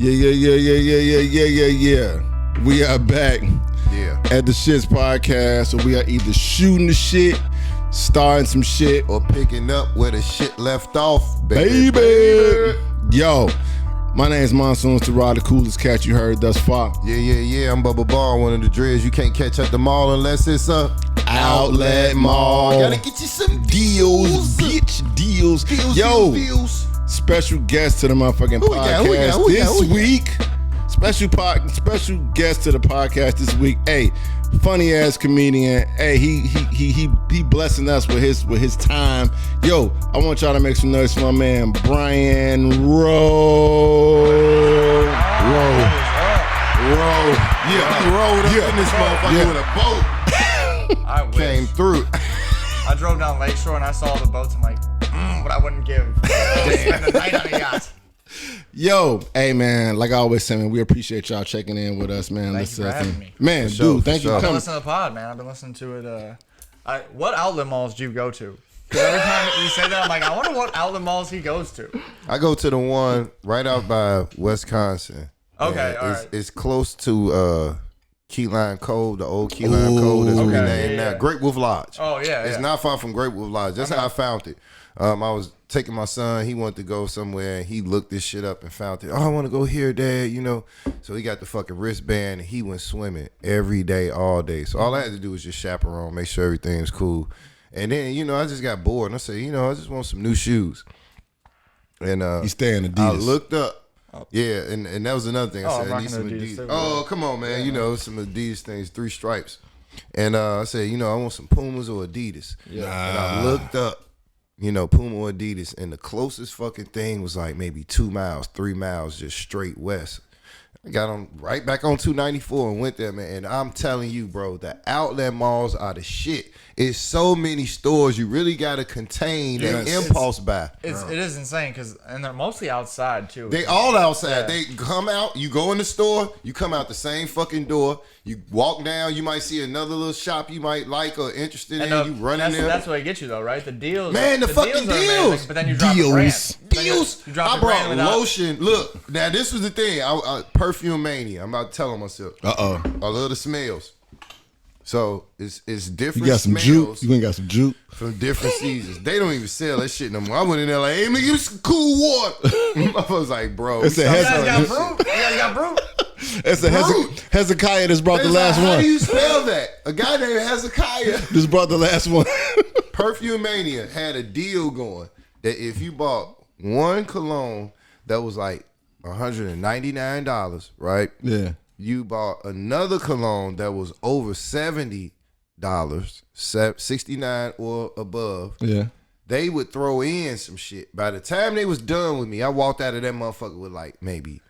Yeah. We are back at the S.H.I.T.S podcast. So we are either shooting the shit, starting some shit, or picking up where the shit left off, baby. Yo, my name is Monsoon Starrah, the coolest cat you heard thus far. Yeah. I'm Bubba Bar, one of the dreads you can't catch at the mall unless it's a outlet mall. Gotta get you some deals. Bitch, deals. Yo, special guest to the motherfucking podcast this week. Special guest to the podcast this week. Hey, funny ass comedian. Hey, he blessing us with his time. Yo, I want y'all to make some noise for my man Brian Rowe. Yeah, he rolled up in this motherfucker with a boat. I wish. Came through. I drove down Lakeshore and I saw the boats. I'm like, but I wouldn't give. Spend the night on a yacht. Yo, hey man, like I always say, man, we appreciate y'all checking in with us, man. Thank you for having me. Man, dude, thank you for I've been coming. listening to the pod, man. I've been listening to it. What outlet malls do you go to? Because every time you say that, I'm like, I wonder what outlet malls he goes to. I go to the one right out by Wisconsin. Okay, all right. It's close to Key Lime Cove, the old Key Lime Cove that's renamed now. Great Wolf Lodge. Oh, yeah. It's not far from Great Wolf Lodge. That's how I found it. I was taking my son. He wanted to go somewhere, and he looked this shit up and found it. Oh, I want to go here, Dad, you know. So he got the fucking wristband, and he went swimming every day, all day. So all I had to do was just chaperone, make sure everything was cool. And then, you know, I just got bored, and I said, you know, I just want some new shoes. And you stay in Adidas. I looked up. Yeah, and that was another thing. I said, I need some Adidas. Oh, come on, man. You know, some Adidas things, 3 stripes. And I said, you know, I want some Pumas or Adidas. Yeah. And I looked up, you know, Puma or Adidas, and the closest fucking thing was like maybe 2 miles, 3 miles just straight west. I got on right back on 294 and went there, man. And I'm telling you, bro, the outlet malls are the shit. It's so many stores you really got to contain and impulse buy. It is insane and they're mostly outside too. They all outside. Yeah. They come out. You go in the store. You come out the same fucking door. You walk down. You might see another little shop you might like or interested in. You run in there. That's what get you though, right? The deals. Man, the fucking deals. Amazing, but then you drop the brand. Deals. You drop I the brought brand without... lotion. Look, now this was the thing. Perfume mania. I'm about to tell myself. I love the smells. So it's different. You got some smells. juke. You ain't got some juke From different seasons. They don't even sell that shit no more. I went in there like, hey, man, give me some cool water. I was like, bro. It's you guys got brute. You guys got brute. It's a Hezekiah that's brought the last one. one. How do you spell that? A guy named Hezekiah just brought the last one. Perfume Mania had a deal going that if you bought one cologne that was like $199, right? Yeah. You bought another cologne that was over $70, 69 or above. Yeah. They would throw in some shit. By the time they was done with me, I walked out of that motherfucker with like maybe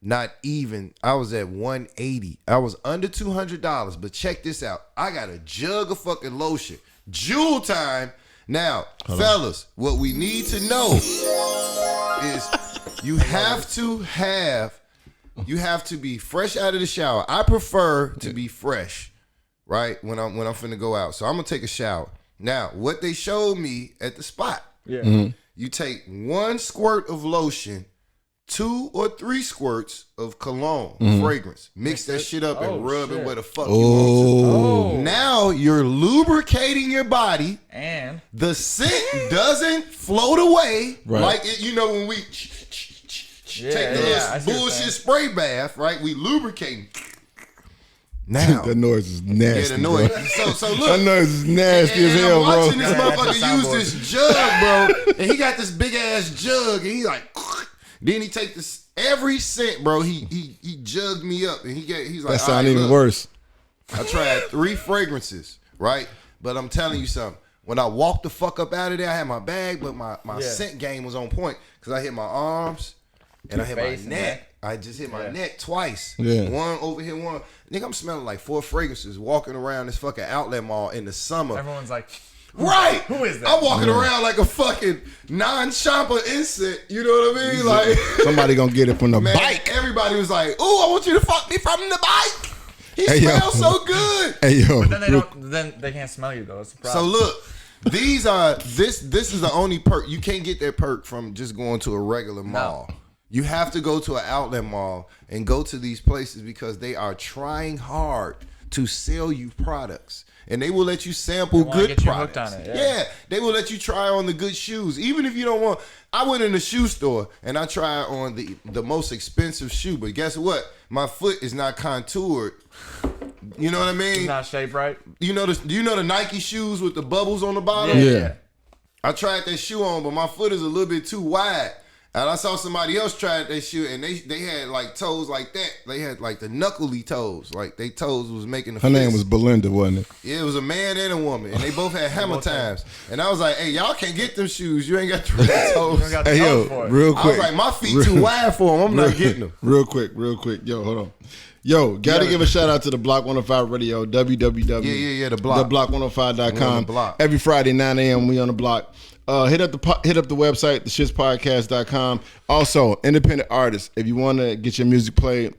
not even. I was at 180. I was under $200. But check this out. I got a jug of fucking lotion. Jewel time. Now, fellas, what we need to know is you have to be fresh out of the shower. I prefer to be fresh, right? When I'm finna go out. So I'm gonna take a shower. Now, what they showed me at the spot, you take 1 squirt of lotion, 2 or 3 squirts of cologne, fragrance. Mix that shit up and rub it where the fuck you want to. Now you're lubricating your body, and the scent doesn't float away like it, you know when we take the bullshit spray bath, right? We lubricating. Now that noise is nasty. Yeah, the noise. So look, that noise is nasty as hell, bro. I'm watching this motherfucker use this jug, bro, and he got this big ass jug, and he like, then he take this every scent, bro. He jugged me up, and he's like, that sound even worse. I tried 3 fragrances, right? But I'm telling you something. When I walked the fuck up out of there, I had my bag, but my scent game was on point because I hit my arms and I hit my neck. I just hit my neck twice. Yeah. One over here, one. Nigga, I'm smelling like 4 fragrances walking around this fucking outlet mall in the summer. Everyone's like, right. Who is that? I'm walking around like a fucking non-shopper insect. You know what I mean? Like somebody gonna get it from the bike. Everybody was like, "Ooh, I want you to fuck me from the bike." He smells so good. Hey yo. But then they can't smell you though. That's the problem. So look, this is the only perk. You can't get that perk from just going to a regular mall. You have to go to an outlet mall and go to these places because they are trying hard to sell you products. And they will let you sample good products. On it, yeah, they will let you try on the good shoes. Even if you don't want. I went in the shoe store and I tried on the most expensive shoe. But guess what? My foot is not contoured. You know what I mean? It's not shaped right. Do you know the Nike shoes with the bubbles on the bottom? Yeah. I tried that shoe on, but my foot is a little bit too wide. And I saw somebody else try that shoe, and they had like toes like that. They had like the knuckly toes, like they toes was making the. Her name was Belinda, wasn't it? Yeah, it was a man and a woman, and they both had hammer times. And I was like, "Hey, y'all can't get them shoes. You ain't got the right toes." Hey, yo, real quick. I was like, "My feet too wide for them. I'm not getting them." Real quick. Yo, hold on. Yo, gotta give a shout out to the Block 105 Radio, www. The Block. TheBlock105.com. Every Friday 9 a.m. we on the block. Hit up the website, theshitspodcast.com. Also, independent artists, if you want to get your music played,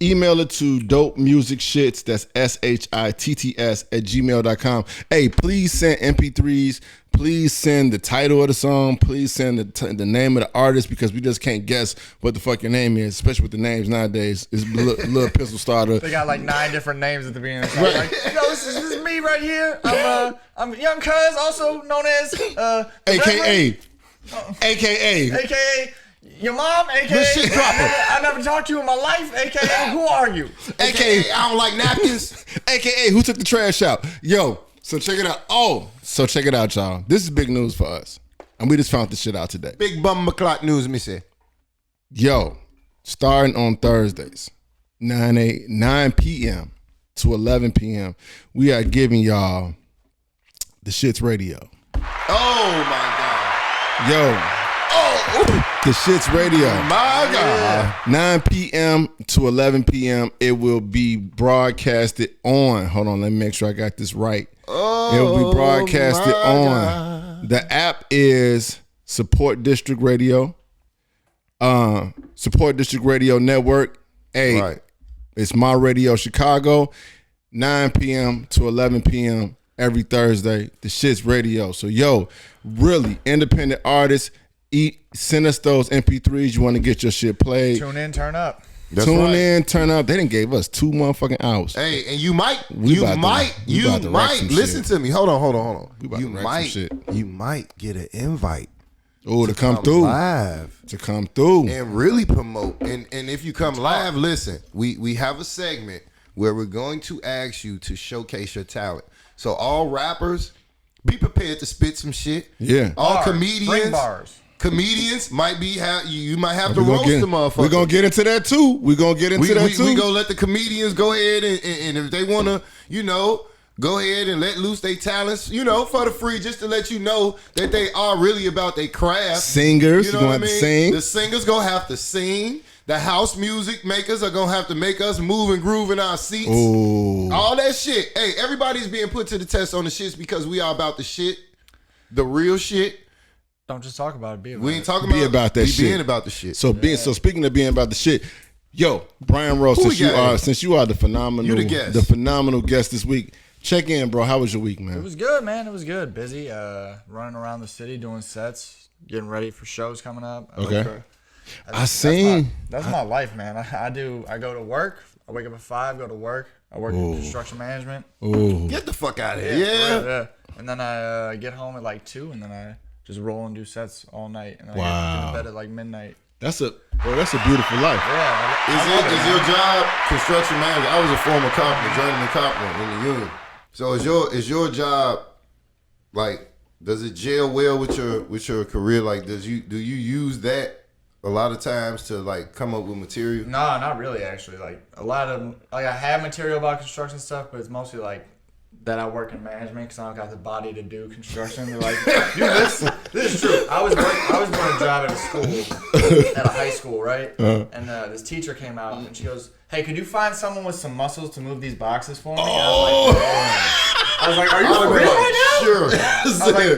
email it to dopemusicshits, that's S.H.I.T.T.S @gmail.com. Hey, please send MP3s. Please send the title of the song. Please send the name of the artist, because we just can't guess what the fuck your name is, especially with the names nowadays. It's little pistol starter. They got like 9 different names at the beginning of the song. Right. Like, this is me right here. I'm Young Cuz, also known as AKA your mom, AKA shit dropper. I never talked to you in my life, AKA who are you? AKA I don't like napkins. AKA who took the trash out? Yo, so check it out. So check it out, y'all. This is big news for us, and we just found this shit out today. Big bum clock news, me say. Yo, starting on Thursdays, 9 p.m. to 11 p.m., we are giving y'all the S.H.I.T.S Radio. Oh my God. Yo. The S.H.I.T.S Radio. My God. 9 p.m. to 11 p.m. It will be broadcasted on. Hold on, let me make sure I got this right. It will be broadcasted on. God. The app is Support District Radio. Support District Radio Network. Right. It's My Radio Chicago. 9 p.m. to 11 p.m. every Thursday. The S.H.I.T.S Radio. So, yo, really, independent artists, send us those MP3s. You want to get your shit played. Tune in, turn up. Tune in, turn up. They didn't give us 2 motherfucking hours. Hey, and you might listen to me. Hold on. You might get an invite. Oh, to come through. Live. To come through. And really promote. And if you come live, listen, we have a segment where we're going to ask you to showcase your talent. So all rappers, be prepared to spit some shit. Yeah. All comedians. Bring bars. Comedians might be you might have to roast the motherfucker. We're gonna get into that too. We're gonna get into that too. We gonna let the comedians go ahead and if they wanna, go ahead and let loose their talents, for the free, just to let you know that they are really about their craft. Singers, you're gonna have to sing. The singers gonna have to sing. The house music makers are gonna have to make us move and groove in our seats. Ooh. All that shit. Hey, everybody's being put to the test on the shits because we are about the shit, the real shit. Don't just talk about it. Be about we ain't it. talking be about that shit. Being about the shit. So speaking of being about the shit, yo, Brian Rose, since you are the phenomenal guest this week, check in, bro. How was your week, man? It was good, man. It was good. Busy, running around the city doing sets, getting ready for shows coming up. Okay. That's my life, man. I go to work. I wake up at 5, go to work. I work in construction management. Ooh. Get the fuck out of here. Yeah. And then I get home at like 2, and then I just roll and do sets all night, and I get to bed at like midnight. That's a beautiful life. Yeah. Is your job construction manager? I was a former cop, journeyman cop in the union. So is your job like? Does it gel well with your career? Like, do you use that a lot of times to like come up with material? No, not really. Actually, like a lot of I have material about construction stuff, but it's mostly like that I work in management because I don't got the body to do construction. They're like, dude, this is true. I was doing a job at a school, at a high school, right? And this teacher came out and she goes, "Hey, could you find someone with some muscles to move these boxes for me?" I was like, "Are you for real right now?" Sure.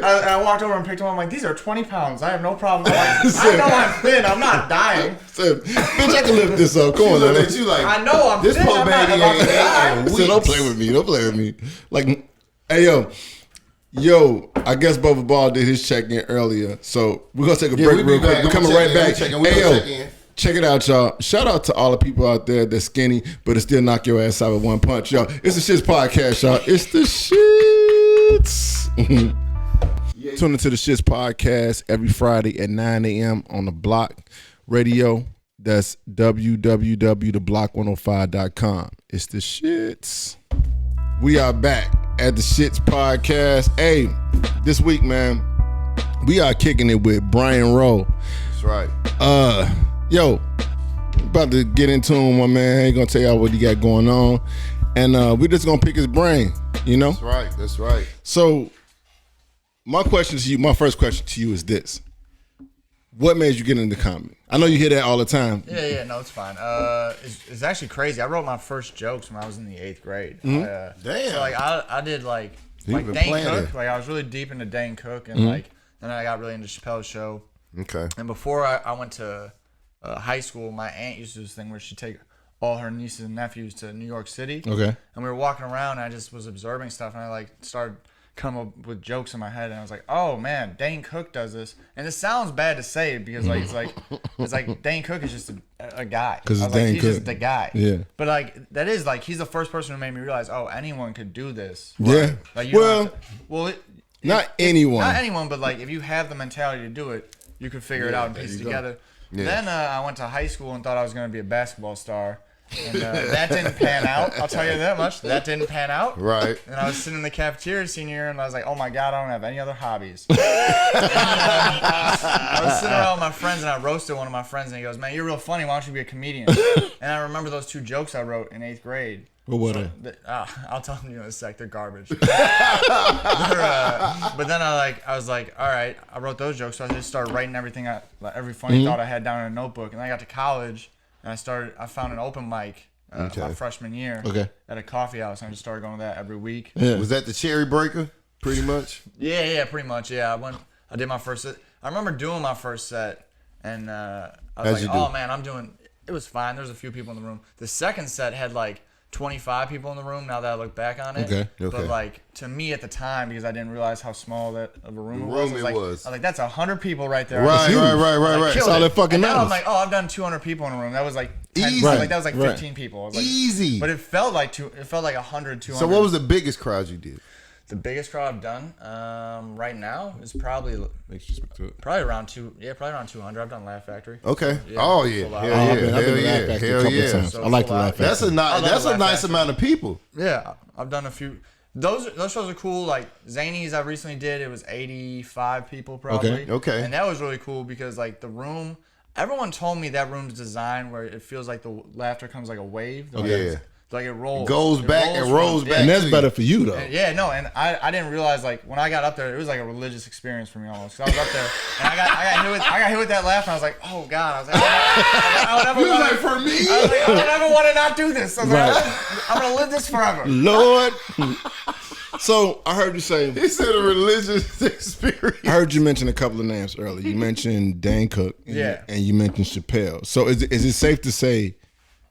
I walked over and picked them up. I'm like, "These are 20 pounds. I have no problem." I'm like, I know I'm thin. I'm not dying. Bitch, I can lift this up. Come on, man. I know I'm this thin. poor I'm baby not about to die. So don't play with me. Like, hey, yo. Yo, I guess Bubba Ball did his check-in earlier, so we're gonna take a break real quick. We're coming right back. Hey, yo, check it out, y'all. Shout out to all the people out there that's skinny, but it still knock your ass out with one punch, y'all. It's the Shits Podcast, y'all. It's the Shits. Tune into the Shits Podcast every Friday at 9 a.m. on the Block Radio. That's www.theblock105.com. It's the Shits. We are back at the Shits Podcast. Hey, this week, man, we are kicking it with Brian Rowe. That's right. Yo, about to get into him, my man. He gonna tell y'all what he got going on, and we just gonna pick his brain. You know. That's right. So, my question to you, my first question to you is this: what made you get into comedy? I know you hear that all the time. Yeah, no, it's fine. It's actually crazy. I wrote my first jokes when I was in the 8th grade. Mm-hmm. Damn. So like I did like Dane Cook. Like I was really deep into Dane Cook, and like then I got really into Chappelle's show. Okay. And before I went to high school, my aunt used to do this thing where she'd take all her nieces and nephews to New York City. Okay. And we were walking around, and I just was observing stuff, and I like started come up with jokes in my head, and I was like, "Oh man, Dane Cook does this," and it sounds bad to say because like it's like Dane Cook is just a guy. Because he's Dane Cook. just the guy. Yeah. But like that is like he's the first person who made me realize, oh, anyone could do this. Yeah. Like you not anyone. Not anyone, but like if you have the mentality to do it, you can figure it out and piece it together. Yeah. Then I went to high school and thought I was going to be a basketball star. And that didn't pan out. I'll tell you that much. That didn't pan out. Right. And I was sitting in the cafeteria senior year, and I was like, oh my God, I don't have any other hobbies. I was sitting around with my friends, and I roasted one of my friends, and he goes, man, you're real funny. Why don't you be a comedian? And I remember those 2 jokes I wrote in 8th grade. What were they? I'll tell them in a sec. They're garbage. But then I was like, all right, I wrote those jokes, so I just started writing everything, every funny thought I had down in a notebook. And then I got to college, and I found an open mic my freshman year at a coffee house, and I just started going to that every week. Yeah. Was that the cherry breaker, pretty much? Yeah, pretty much. Yeah, I did my first set. I remember doing my first set, and I was like, oh man, it was fine. There was a few people in the room. The second set had like 25 people in the room now that I look back on it. Okay. But like to me at the time, because I didn't realize how small that of a room it was. I was like, that's 100 people right there. Right. That's all that fucking matters. Now I'm like, oh, I've done 200 people in a room. That was like 10, easy. Like that was like 15 people. I was like, easy. But it felt like 100, 200. So what was the biggest crowd you did? The biggest crowd I've done right now is probably around 200. I've done Laugh Factory. Okay. Yeah, oh yeah. Hell yeah. I like the Laugh Factory. That's a nice amount of people. Yeah, I've done a few. Those shows are cool. Like Zany's, I recently did. It was 85 people probably. Okay. And that was really cool because like the room, everyone told me that room's designed where it feels like the laughter comes like a wave. Like it rolls. Rolls back. And that's better for you though. And I didn't realize like when I got up there, it was like a religious experience for me almost. Cause I was up there and I got hit with that laugh, and I was like, oh God. I was like, I would never want for me. I was like, I would never want to not do this. I was like, I'm gonna live this forever. Lord. So I heard you say he said a religious experience. I heard you mention a couple of names earlier. You mentioned Dane Cook, and you mentioned Chappelle. So is it safe to say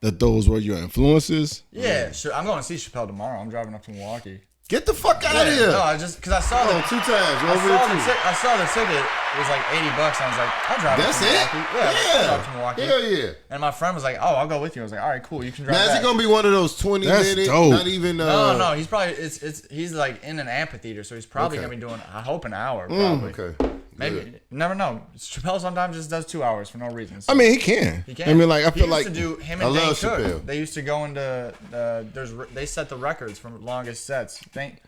that those were your influences? Yeah, sure. I'm going to see Chappelle tomorrow. I'm driving up to Milwaukee. Get the fuck out of here! No, I just because I saw the 2 times. I saw the ticket. It was like $80. I was like, I'll drive. That's up to it. Milwaukee. Yeah, I'll drive to Milwaukee. Hell yeah! And my friend was like, "Oh, I'll go with you." I was like, "All right, cool. You can drive." Now is it gonna be one of those 20-minute? Dope. Not even. No. He's probably he's like in an amphitheater, so he's probably gonna be doing. I hope an hour. Probably. Okay. Maybe. You never know. Chappelle sometimes just does 2 hours for no reason. I mean, he can. I mean, like I feel like to do him and Dane Cook. They used to go into they set the records for longest sets. They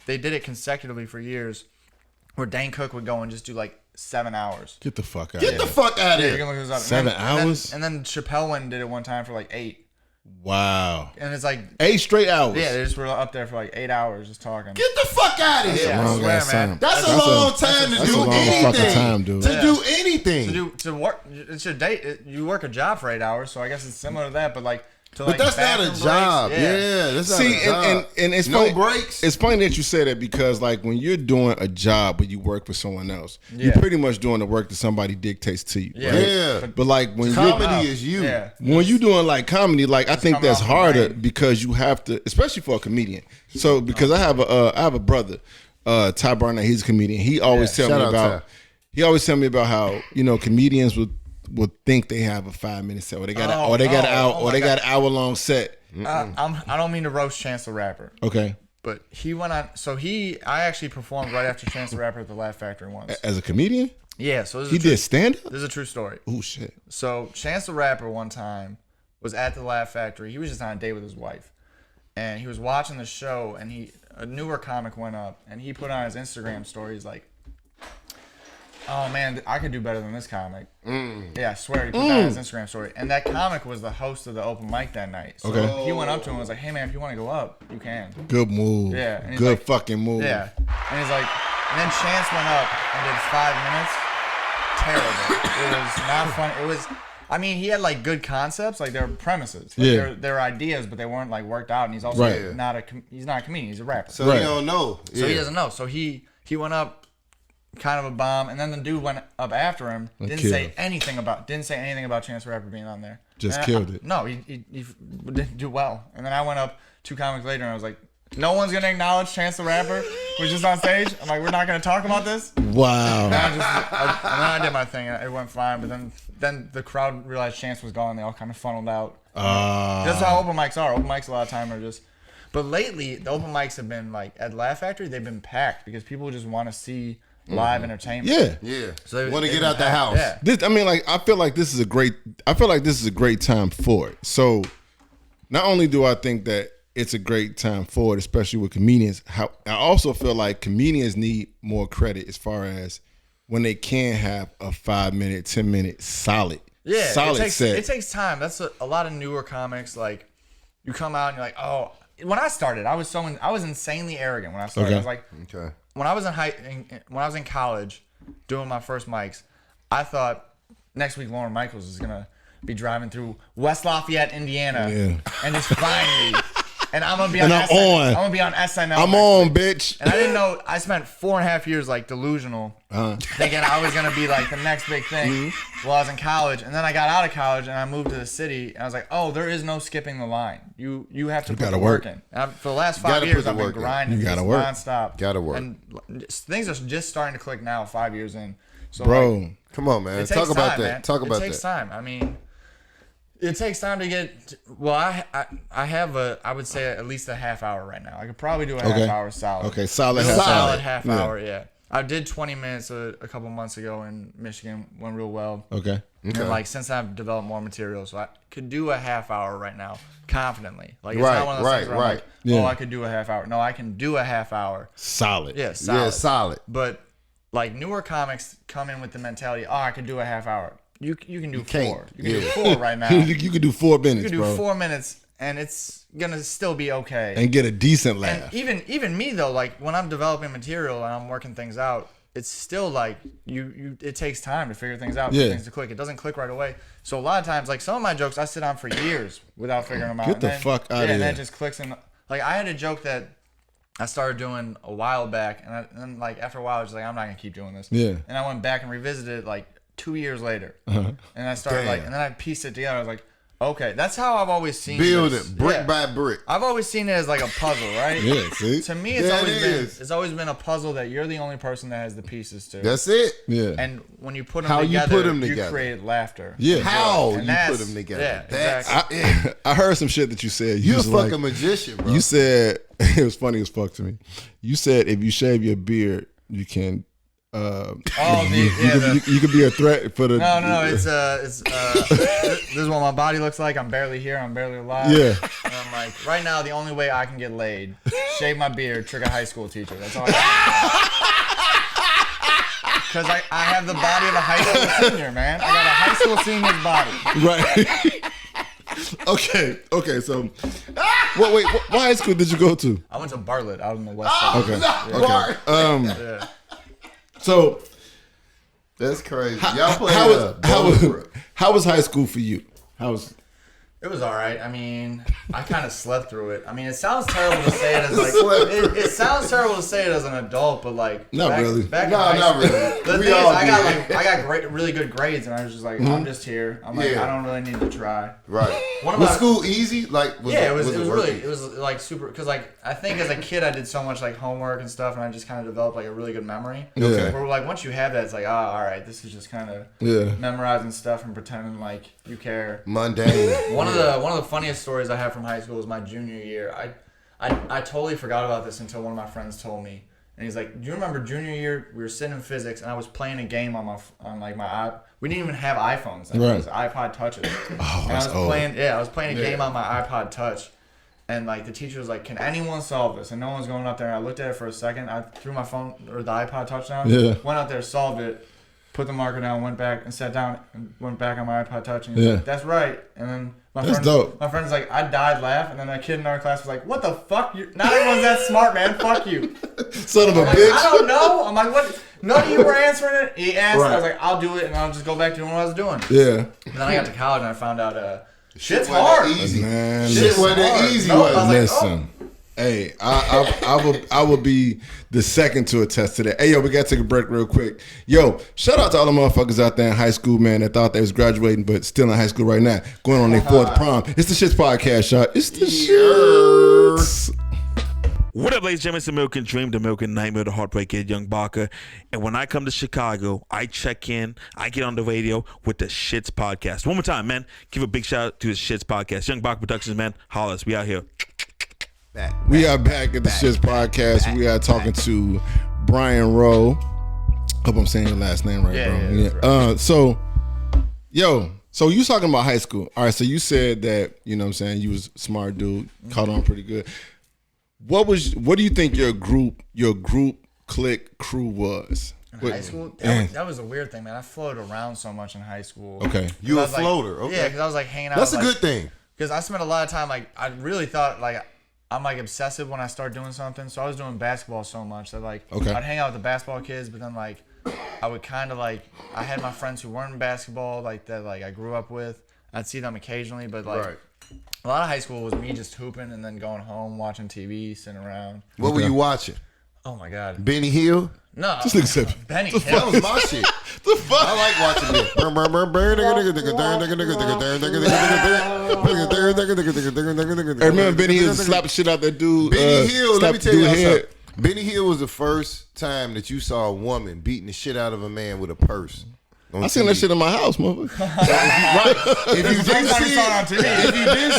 did it consecutively for years, where Dane Cook would go and just do like 7 hours. Get the fuck out. Get the fuck out of here. 7 hours. And then Chappelle went and did it one time for like 8. Wow. And it's like 8 straight hours. Yeah, they just were up there for like 8 hours just talking. Get the fuck out of here. Yeah, I swear, man. That's a long time to do anything. To do anything. To work, it's your date. You work a job for 8 hours, so I guess it's similar to that. But like, but that's not a job. Yeah, that's not a job. And it's no funny, breaks. It's funny that you say that because like when you're doing a job but you work for someone else, you're pretty much doing the work that somebody dictates to you. Yeah. Right? Yeah. But like when comedy is you. Yeah. When you're doing like comedy, like I think that's harder because you have to, especially for a comedian. So because I have a brother. Ty Barnett, he's a comedian. He always tell me about how comedians would think they have a 5-minute set, or they got an hour-long set. I don't mean to roast Chance the Rapper. Okay. But he went on. So I actually performed right after Chance the Rapper at the Laugh Factory once. As a comedian? Yeah. So he did stand up. This is a true story. Oh shit. So Chance the Rapper one time was at the Laugh Factory. He was just on a date with his wife, and he was watching the show. And a newer comic went up, and he put on his Instagram story. He's like, "Oh man, I could do better than this comic." Yeah, I swear he put that on his Instagram story. And that comic was the host of the open mic that night. So he went up to him and was like, "Hey man, if you want to go up, you can." Good move. Yeah. And good fucking move. Yeah. And he's like, and then Chance went up and did 5 minutes. Terrible. It was not fun. It was, I mean, he had like good concepts, like their premises. Like they're ideas, but they weren't like worked out. And he's also not a comedian. He's a rapper. So he don't know. So he doesn't know. So he went up. Kind of a bomb, and then the dude went up after him. Didn't say anything about Chance the Rapper being on there. Just killed it. No, he didn't do well. And then I went up 2 comics later, and I was like, "No one's gonna acknowledge Chance the Rapper. We're just on stage." I'm like, "We're not gonna talk about this." Wow. And then I did my thing. It went fine, but then the crowd realized Chance was gone. They all kind of funneled out. That's how open mics are. Open mics a lot of time are just. But lately, the open mics have been like at Laugh Factory. They've been packed because people just want to see live entertainment. Yeah. So they want to get out the house. Yeah. I feel like this is a great time for it. So not only do I think that it's a great time for it, especially with comedians, I also feel like comedians need more credit as far as when they can have a 5-minute, 10-minute solid set. It takes time. That's a lot of newer comics. Like you come out and you're like, oh. When I started, I was insanely arrogant when I started. Okay. I was like, when I was in college doing my first mics, I thought next week Lauren Michaels is gonna be driving through West Lafayette, Indiana, and just find me. And I'm gonna be on SNL. I'm gonna be on SNL. I'm on, bitch. And I didn't know. I spent 4.5 years like delusional, thinking I was gonna be like the next big thing while I was in college. And then I got out of college and I moved to the city. And I was like, oh, there is no skipping the line. You have to put the work in. And for the last 5 years, I've been grinding. You gotta work nonstop. Gotta work. And things are just starting to click now. 5 years in. So bro, come on, man. Talk about that. It takes time. I mean. It takes time to get. Well, I have I would say at least a half hour right now. I could probably do a half hour solid. Okay, solid half hour. Yeah. I did 20 minutes a couple months ago in Michigan. Went real well. Okay. And like since I've developed more material, so I could do a half hour right now confidently. Like it's not one of those things where I'm like, oh, I could do a half hour. No, I can do a half hour. Solid. Yeah, solid. Yeah, solid. But like newer comics come in with the mentality, oh, I could do a half hour. You can do 4. You can do 4 right now. You can do 4 minutes, You can do 4 minutes, and it's gonna still be okay. And get a decent laugh. And even me though, like when I'm developing material and I'm working things out, it's still like it takes time to figure things out, for things to click. It doesn't click right away. So a lot of times, like some of my jokes, I sit on for years without figuring them out. Get the fuck out of here. And then it just clicks in. Like I had a joke that I started doing a while back, and then like after a while, I was like, I'm not gonna keep doing this. Yeah. And I went back and revisited it like 2 years later, and I started and then I pieced it together. I was like, okay, that's how I've always seen it brick by brick. I've always seen it as like a puzzle, right? Yeah, see. To me, it's always been a puzzle that you're the only person that has the pieces to. That's it. Yeah. And when you put them together, you create laughter. Yeah. How you put them together? Yeah, that's exactly. I heard some shit that you said. You're a fucking magician, bro. You said it was funny as fuck to me. You said if you shave your beard, you can. You could be a threat for the. No. It's this is what my body looks like. I'm barely here. I'm barely alive. Yeah. And I'm like, right now, the only way I can get laid, shave my beard, trick a high school teacher. That's all I can do. Because I have the body of a high school senior, man. I got a high school senior's body. Right. Okay. So, what high school did you go to? I went to Bartlett out in the west side. Okay. So that's crazy. Y'all play how was high school for you? It It was all right. I mean, I kind of slept through it. I mean, it sounds terrible to say it as like it sounds terrible to say it as an adult, but like not really. Back no, not really. The thing is, I got really good grades, and I was just like, I'm just here. I'm like, I don't really need to try. Right. Was school easy? Like, it was like super. Because like I think as a kid, I did so much like homework and stuff, and I just kind of developed like a really good memory. Okay. Where like once you have that, it's like, all right, this is just kind of memorizing stuff and pretending like you care. Mundane. One of the funniest stories I have from high school was my junior year. I totally forgot about this until one of my friends told me, and he's like, "Do you remember junior year? We were sitting in physics, and I was playing a game on my iPod. We didn't even have iPhones. Then. It was iPod Touches. Oh, and I was playing a game on my iPod Touch, and like the teacher was like, "Can anyone solve this?" And no one's going up there. And I looked at it for a second. I threw my phone or the iPod Touch down. Yeah. Went out there, solved it. Put the marker down, went back and sat down and went back on my iPod Touch. And he's like, "That's right." And then my friend's like, I died laughing. And then a kid in our class was like, "What the fuck? Not everyone's that smart, man. Fuck you." Son of a bitch. I don't know. I'm like, what? None of you were answering it. He asked. Right. I was like, "I'll do it," and I'll just go back to doing what I was doing. Yeah. And then I got to college and I found out shit's hard. Easy. Man, shit wasn't easy. Listen. Hey, I will be the second to attest to that. Hey, yo, we got to take a break real quick. Yo, shout out to all the motherfuckers out there in high school, man, that thought they was graduating but still in high school right now, going on their fourth prom. It's the Shits Podcast, y'all. It's the Shits. What up, ladies and gentlemen? It's the American Dream, the American Nightmare, the Heartbreak Kid, Young Barker. And when I come to Chicago, I check in, I get on the radio with the Shits Podcast. One more time, man. Give a big shout out to the Shits Podcast. Young Barker Productions, man. Holla us. We out here. We are back at the Shits Podcast. We are talking to Brian Rowe. Hope I'm saying your last name right, bro. Yeah. Right. So you talking about high school. All right, so you said that, you know what I'm saying, you was a smart dude, caught on pretty good. What do you think your group clique crew was? In high school? That was a weird thing, man. I floated around so much in high school. Okay. You a floater. Okay. Yeah, because I was like hanging out. That's a good thing. Because I spent a lot of time, like, I really thought, like, I'm like obsessive when I start doing something. So I was doing basketball so much that like I'd hang out with the basketball kids, but then like I would kind of like I had my friends who weren't in basketball like that like I grew up with. I'd see them occasionally, but like a lot of high school was me just hooping and then going home, watching TV, sitting around. What were you watching? Oh my God, Benny Hill. No, just accept Benny Hill. That was my shit. The fuck? I like watching it. I remember Benny Hill slapped the shit out that dude. Benny Hill, let me tell you something. Benny Hill was the first time that you saw a woman beating the shit out of a man with a purse. I seen that shit in my house, motherfucker. Right. If you didn't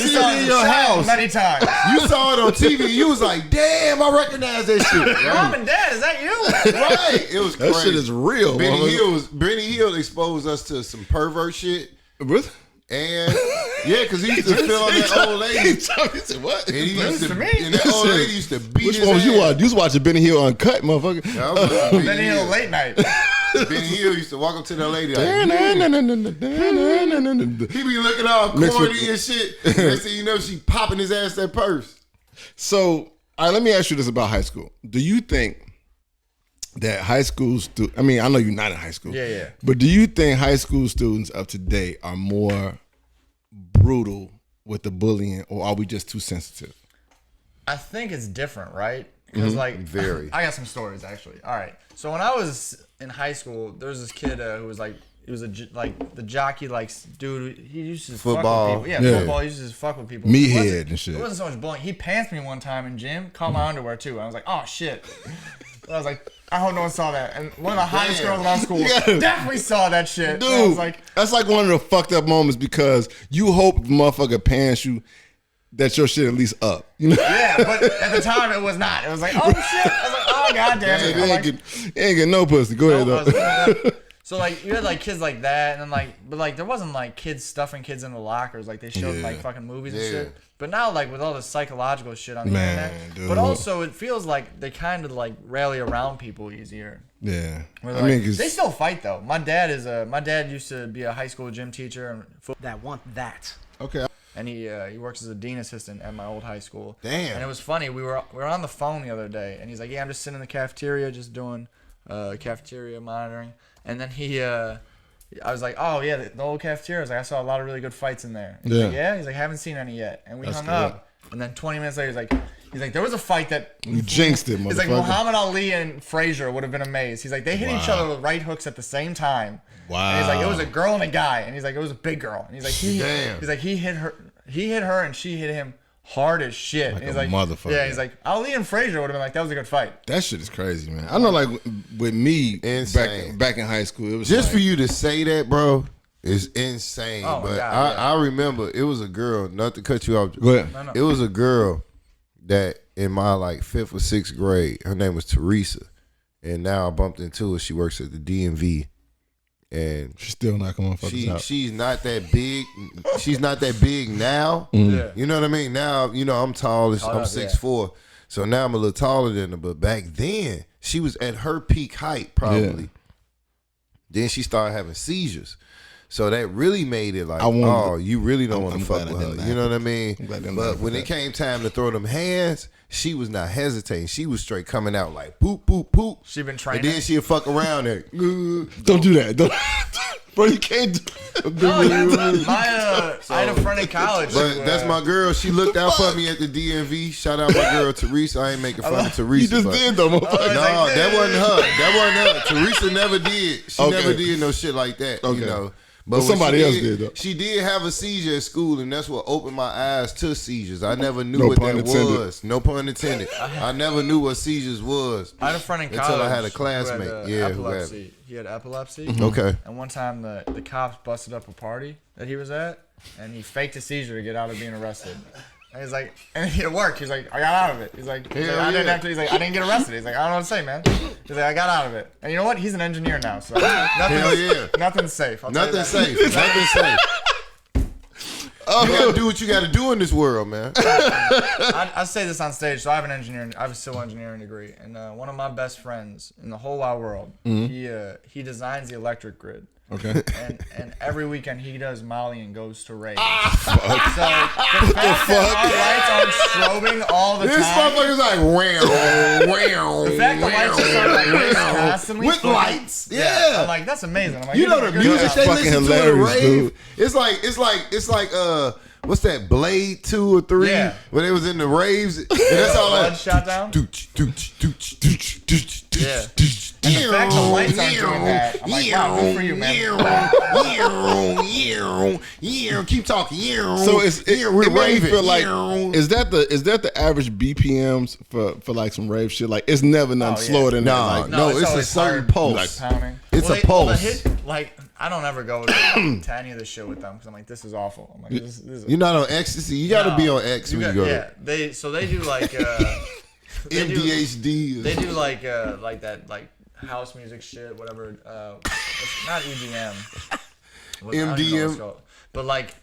see it in your house, many times. You saw it on TV. You was like, "Damn, I recognize that shit." Right? Mom and Dad, is that you? Right. It was crazy. That shit is real. Benny Hill exposed us to some pervert shit. What? And yeah, because he used to feel on that old lady. He said, "What?" And he used to, and that old lady used to beat Which his one was ass. you watching? You was watching Benny Hill Uncut, motherfucker. Benny Hill late night. Benny Hill used to walk up to that lady like, he be looking all corny and shit. Next thing you know, she popping his ass that purse. So, all right, let me ask you this about high school. Do you think that high school I mean, I know you're not in high school. Yeah. But do you think high school students of today are more brutal with the bullying, or are we just too sensitive? I think it's different, right? Because like, very. I got some stories actually. All right, so when I was in high school, there was this kid who was like, he was the jockey like dude. He used to football. Fuck with people. Yeah, football. He used to just fuck with people. Meathead and shit. It wasn't so much bullying. He pantsed me one time in gym, caught my underwear too. I was like, oh shit. I was like, I hope no one saw that. And one of the hottest girls in our school definitely saw that shit. Dude, I was like, that's like one of the fucked up moments because you hope the motherfucker pants you that your shit at least up. You know? Yeah, but at the time it was not. It was like, oh shit. I was like, oh god damn it. Ain't get no pussy. Go ahead though. So like you had like kids like that, and then like, but like there wasn't like kids stuffing kids in the lockers like they showed in like fucking movies and shit. But now like with all the psychological shit on the internet, dude. But also it feels like they kind of like rally around people easier. Yeah, I mean, they still fight though. My dad used to be a high school gym teacher and that want that. Okay. And he works as a dean assistant at my old high school. Damn. And it was funny. We were on the phone the other day, and he's like, "Yeah, I'm just sitting in the cafeteria, just doing cafeteria monitoring." And then he I was like, oh yeah, the old cafeteria. I was like, I saw a lot of really good fights in there. He's like, yeah. He's like, haven't seen any yet. And we hung up. And then 20 minutes later, he's like, there was a fight that you jinxed it, motherfucker. He's like, Muhammad Ali and Frazier would have been amazed. He's like, they hit each other with right hooks at the same time. Wow. And he's like, it was a girl and a guy. And he's like, it was a big girl. And he's like, he hit her and she hit him hard as shit. Like and he's a like, motherfucker. Yeah, he's like, Ali and Frazier would have been like, that was a good fight. That shit is crazy, man. I know, like with me back in high school, it was just like, for you to say that, bro. It's insane. Oh, but God, I remember it was a girl, not to cut you off. Go ahead. No. It was a girl that in my like 5th or 6th grade, her name was Teresa. And now I bumped into her. She works at the DMV. And she's still knocking motherfuckers out. She's not that big. She's not that big now. Yeah. You know what I mean? Now, I'm tall. I'm 6'4". So now I'm a little taller than her. But back then, she was at her peak height probably. Yeah. Then she started having seizures. So that really made it like, you really don't want to fuck with her. You know what I mean? But when it came time to throw them hands, she was not hesitating. She was straight coming out like, poop, poop, poop. She been training. And then she'll fuck around there. Don't do that. Bro, you can't do I had a friend in college. But that's my girl. She looked out for me at the DMV. Shout out my girl, Teresa. I ain't making fun of Teresa. You just did, though, motherfucker. No, that wasn't her. Teresa never did. She never did no shit like that, you know. But somebody else did, though. She did have a seizure at school, and that's what opened my eyes to seizures. I never knew what that was. No pun intended. I never knew what seizures was. I had a friend in college until I had a classmate. Epilepsy. He had epilepsy. Okay. And one time the cops busted up a party that he was at, and he faked a seizure to get out of being arrested. And he's like, and it worked. He's like, I got out of it. He's like, I didn't get arrested. He's like, I don't know what to say, man. He's like, I got out of it. And you know what? He's an engineer now, so nothing's safe. Nothing's safe. Nothing's safe. You gotta do what you gotta do in this world, man. I say this on stage. So I have a civil engineering degree, and one of my best friends in the whole wide world, he designs the electric grid. Okay. And every weekend he does Molly and goes to raves. So the fact that our lights aren't strobing all the time. This motherfucker's like, wow. The fact the lights are like this constantly. With lights. Yeah. I'm like, that's amazing. I'm like, the music they listen to at a rave. Dude. It's like what's that, Blade 2 or 3? Yeah. When they was in the raves. And that's all that. Shot down? Yeah. And the fact the lights aren't doing that, I'm like, wow, good for you, man. Keep talking. So it made me feel like, is that the average BPMs for like some rave shit? Like, it's never nothing slower than that. No, it's a certain pulse. It's a pulse. I don't ever go to any of this shit with them because I'm like, this is awful. I'm like, this is you're not on ecstasy. You got to be on X when you go. Yeah, they do like MDHD. They do like that like house music shit, whatever. It's not EDM. MDM. But like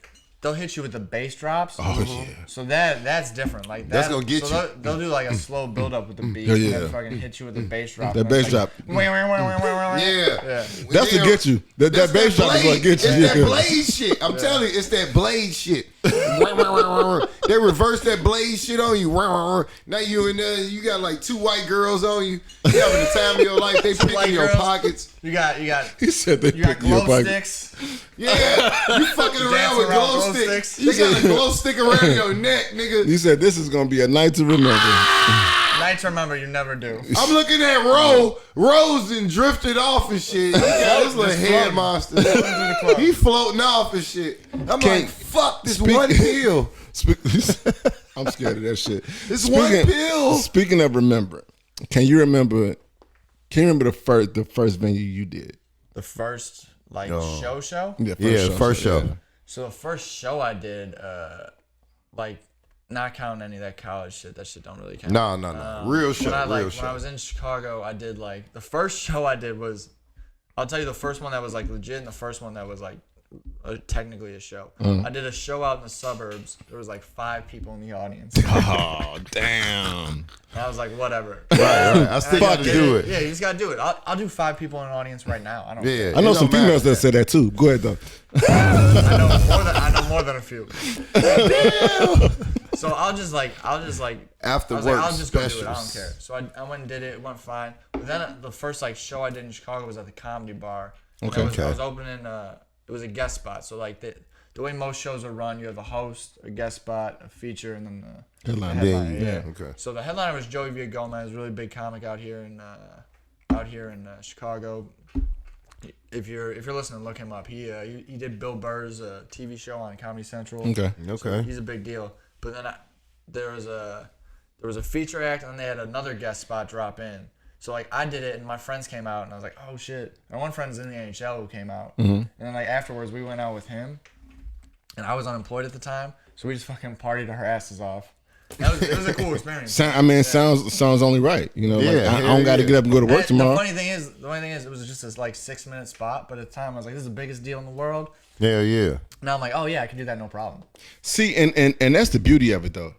they'll hit you with the bass drops. Oh yeah. So that's different. Like that's gonna get you. They'll do like a slow build up with the beat. Yeah. And then fucking hit you with the bass drop. That bass drop. Yeah. That's to get you. That bass drop is what gets you. It's that blade shit. I'm telling you, it's that blade shit. They reverse that blade shit on you. Now you in there, you got like 2 white girls on you. You having the time of your life. They picking your pockets. You got. He said they pick your pockets. Yeah, you fucking around with glow sticks. They got a glow stick around your neck, nigga. You said this is gonna be a night to remember. Night to remember, you never do. I'm looking at Rose and drifted off and shit. He got this little head monster. He floating off and shit. I'm like, fuck this one pill. I'm scared of that shit. This one pill. Speaking of remember, can you remember the first venue you did? The first show? Yeah, first show. Yeah. So the first show I did, not counting any of that college shit. That shit don't really count. No. Real show. When I was in Chicago, I did the first show I did was, I'll tell you the first one that was legit and the first one that was technically a show. I did a show out in the suburbs. There was 5 people in the audience. Oh damn! And I was like, whatever. Right. I still got to do it. Yeah, you just gotta do it. I'll do 5 people in an audience right now. I don't. Yeah, I know some females that said that too. Go ahead though. I know more than a few. So I'll just after work. I'll just go do it. I don't care. So I went and did it. It went fine. But then the first show I did in Chicago was at the Comedy Bar. Okay. I was opening. It was a guest spot. So like the way most shows are run, you have a host, a guest spot, a feature, and then the headliner. Yeah. Okay. So the headliner was Joey Villagomez, really big comic out here in Chicago. If you're listening, look him up. He did Bill Burr's TV show on Comedy Central. Okay. So he's a big deal. But then there was a feature act, and then they had another guest spot drop in. So like I did it, and my friends came out, and I was like, oh shit. And one friend's in the NHL who came out, and then like afterwards we went out with him, and I was unemployed at the time, so we just fucking partied our asses off. It was a cool experience. It sounds only right. You know, I don't got to get up and go to work tomorrow. The funny thing is, it was just this like 6-minute spot, but at the time I was like, this is the biggest deal in the world. Yeah. Now I'm like, oh yeah, I can do that, no problem. See, and that's the beauty of it though.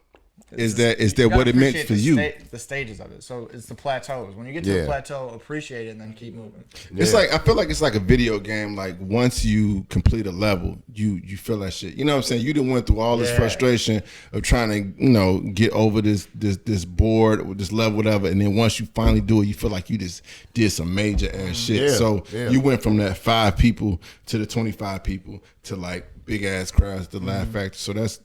Is that what it meant for you? The stages of it. So it's the plateaus. When you get to the plateau, appreciate it and then keep moving. It's like I feel like it's like a video game. Like once you complete a level, you feel that shit. You know what I'm saying? You done went through all this frustration of trying to get over this board or this level, whatever. And then once you finally do it, you feel like you just did some major ass shit. So you went from that 5 people to the 25 people to like big ass crowds, the Laugh Factory. So that's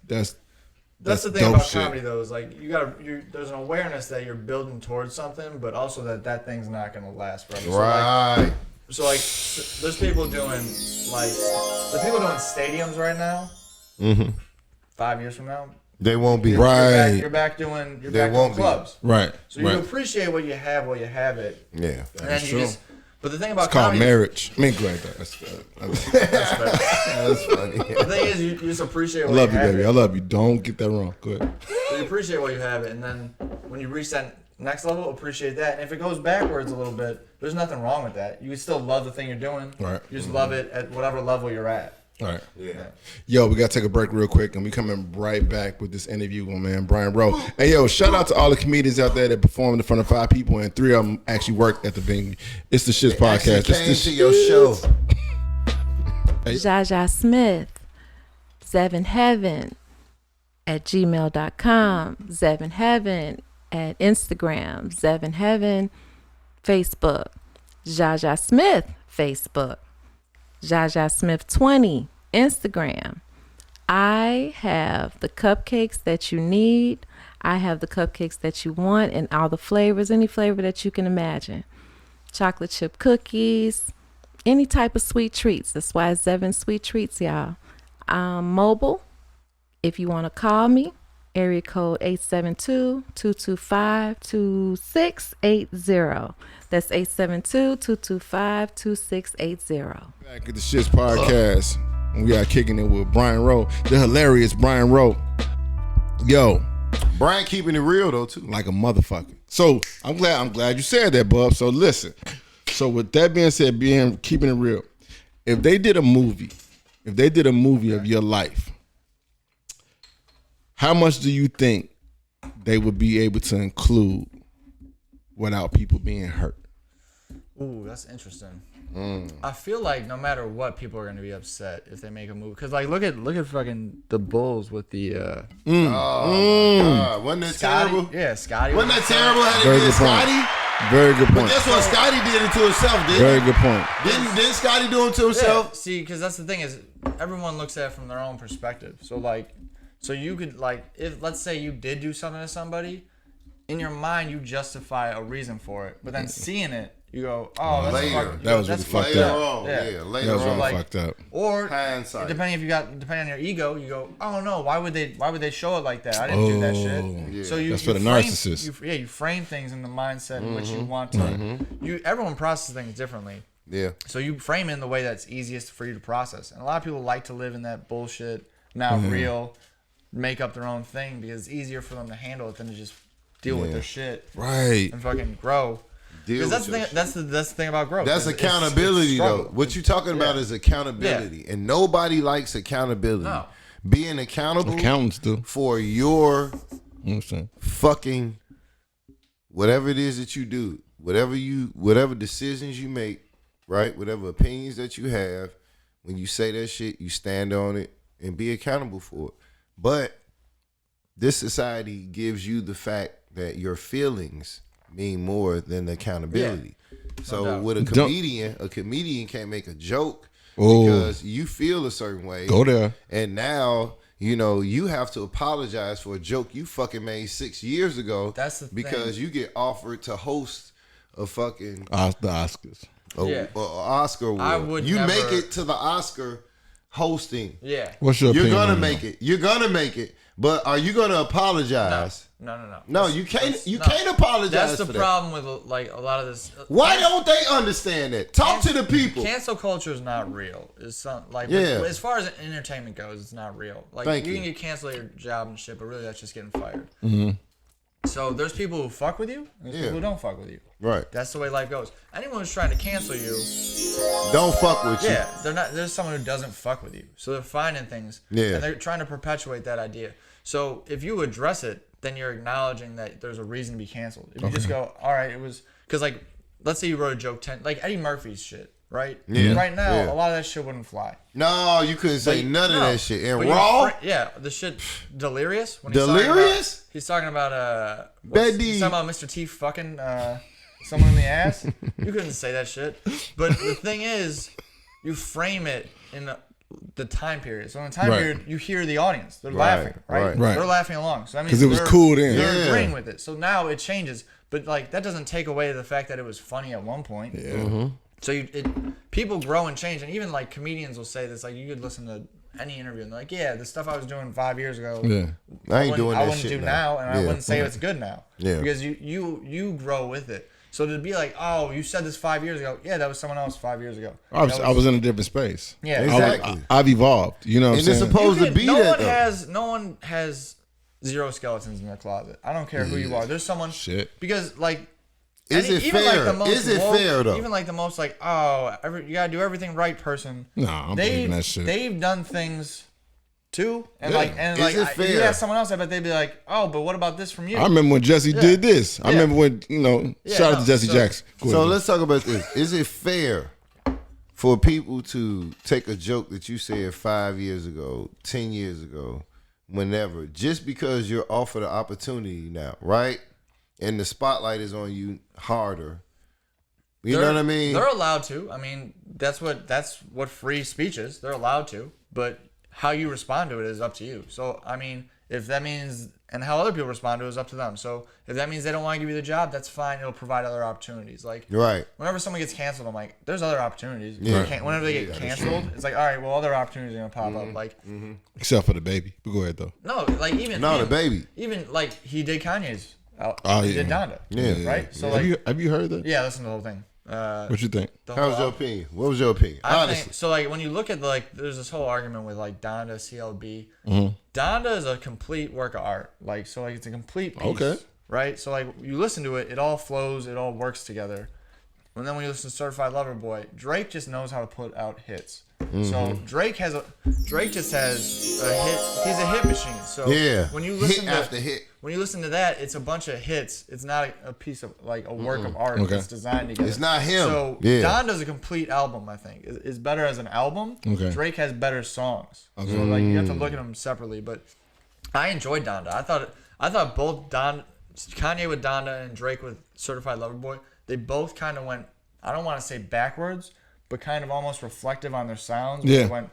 the thing about comedy, though, is like there's an awareness that you're building towards something, but also that thing's not gonna last forever. Right. So there's people doing stadiums right now. 5 years from now, they won't be You're back doing clubs. Right. So you appreciate what you have while you have it. Yeah. And then you just. But the thing about it's called comedy, marriage. I mean, go ahead. That's funny. The thing is, you just appreciate what you have. I love you, baby. It. I love you. Don't get that wrong. Go ahead. So you appreciate what you have it, and then when you reach that next level, appreciate that. And if it goes backwards a little bit, there's nothing wrong with that. You still love the thing you're doing. Right. You just love it at whatever level you're at. All right. Yeah. Yo, we got to take a break real quick, and we coming right back with this interview with man Brian Rowe. Hey, yo, shout out to all the comedians out there that performed in front of 5 people, and 3 of them actually worked at the venue. It's the S.H.I.T.S podcast. It's to your show. Jaja Smith, Zevin Heaven at gmail.com, Zevin Heaven at Instagram, Zevin Heaven Facebook, Jaja Smith Facebook, Jaja Smith 20 Instagram. I have the cupcakes that you need. I have the cupcakes that you want and all the flavors, any flavor that you can imagine. Chocolate chip cookies, any type of sweet treats. That's why it's Zevin Sweet Treats, y'all. Mobile, if you want to call me, area code 872-225-2680. That's 872-225-2680. Back at the S.H.I.T.S podcast. We are kicking it with Brian Rowe, the hilarious Brian Rowe. Yo, Brian keeping it real though too, like a motherfucker. So I'm glad you said that, bub. So listen. So with that being said, keeping it real, if they did a movie of your life, how much do you think they would be able to include without people being hurt? Ooh, that's interesting. I feel like no matter what, people are going to be upset if they make a movie. Because like, look at fucking the Bulls with the. God. Wasn't that Scotty? terrible? Yeah, Scotty. Wasn't that terrible? How Very they did good point. Scotty? Very good point. But that's what Scotty did it to himself, didn't Very he? good point. Didn't Scotty do it to himself? Yeah, see, because that's the thing is, everyone looks at it from their own perspective. So you could if let's say you did do something to somebody, in your mind you justify a reason for it, but then seeing it, you go, oh, that's later. That was really fucked up. Yeah, later That was on. really fucked up. Or Hindsight. depending on your ego, you go, oh no, why would they show it like that? I didn't do that shit. Yeah. So That's for the narcissist. You frame things in the mindset in which you want to. Everyone processes things differently. Yeah. So you frame it in the way that's easiest for you to process. And a lot of people like to live in that bullshit, not real, make up their own thing because it's easier for them to handle it than to just deal with their shit. Right. And fucking grow. Because that's the thing about growth. That's accountability, though. What you're talking about is accountability. And nobody likes accountability. No. Being accountable Accountants do. for your fucking whatever it is that you do, whatever decisions you make, right? Whatever opinions that you have, when you say that shit, you stand on it and be accountable for it. But this society gives you the fact that your feelings mean more than accountability. So doubt. with a comedian can't make a joke because you feel a certain way. Go there. And now, you know, you have to apologize for a joke you fucking made 6 years ago. That's the because thing. you get offered to host a fucking the Oscars. a Oscar award. You make it to the Oscar hosting. Yeah. What's your opinion? You're gonna make it. You're gonna make it. But are you gonna apologize? No, you can't. You can't apologize. That's the for problem with like a lot of this. Why don't they understand that? Talk to the people. Cancel culture is not real. It's something like as far as entertainment goes, it's not real. Like you can get canceled at your job and shit, but really that's just getting fired. Mm-hmm. So there's people who fuck with you, and there's people who don't fuck with you. Right. That's the way life goes. Anyone who's trying to cancel you, don't fuck with you. Yeah, they're not. There's someone who doesn't fuck with you, so they're finding things. Yeah. And they're trying to perpetuate that idea. So if you address it, then you're acknowledging that there's a reason to be canceled. If you just go, all right, it was because like, let's say you wrote a joke like Eddie Murphy's shit, right? Yeah. Right now, a lot of that shit wouldn't fly. No, you couldn't say none of that shit. And Raw, the shit Delirious. When Delirious. He's talking about Betty. He's talking about Mr. T fucking someone in the ass. You couldn't say that shit. But the thing is, you frame it in the time period. So in the time period, you hear the audience. They're laughing, right? They're laughing along. So that means because it was cool then. They're agreeing with it. So now it changes. But like that doesn't take away the fact that it was funny at one point. Yeah. Mm-hmm. So people grow and change, and even like comedians will say this. Like you could listen to any interview and they're like, yeah, the stuff I was doing 5 years ago, I ain't doing that shit. I wouldn't do now, and I wouldn't say it's good now. Yeah. Because you grow with it. So to be like, oh, you said this 5 years ago. Yeah, that was someone else 5 years ago. I was in a different space. Yeah, exactly. I've evolved. You know what I'm saying? It's supposed to be no one has zero skeletons in their closet. I don't care who you are. There's someone. Shit. Because like. Is it fair? Is it fair though? Even like the most like, you gotta do everything right person. No, I'm believing that shit. They've done things too, and Is it fair? if you ask someone else, I bet they'd be like, oh, but what about this from you? I remember when Jesse did this. I remember when shout out to Jesse Jackson. So let's talk about this. Is it fair for people to take a joke that you said 5 years ago, 10 years ago, whenever, just because you're offered an opportunity now, right? And the spotlight is on you harder. You know what I mean? They're allowed to. I mean, that's what free speech is. They're allowed to, but how you respond to it is up to you. So, I mean, if that means, and how other people respond to it is up to them. So, if that means they don't want to give you the job, that's fine. It'll provide other opportunities. Like, whenever someone gets canceled, I'm like, there's other opportunities. Yeah. Whenever they get canceled, it's like, all right, well, other opportunities are gonna pop up. Like, except for the baby. But go ahead though. No, like even the baby. Even like he did Kanye's. He did Donda. Yeah. Right. So have you heard that? Yeah, listen to the whole thing. What you think? How was your opinion? What was your opinion? Honestly. Think, so like when you look at there's this whole argument with like Donda, CLB. Donda is a complete work of art. Like so like it's a complete piece. Okay. Right. So like you listen to it, it all flows, it all works together. And then when you listen to Certified Lover Boy, Drake just knows how to put out hits. So Drake just has a hit. He's a hit machine. So when you listen when you listen to that, it's a bunch of hits. It's not a piece of like a work of art that's designed together. It's not him. So Donda's a complete album. I think it's better as an album. Okay. Drake has better songs. So like you have to look at them separately. But I enjoyed Donda. I thought both Kanye with Donda and Drake with Certified Lover Boy, they both kind of went. I don't want to say backwards, but kind of almost reflective on their sounds. Yeah. They went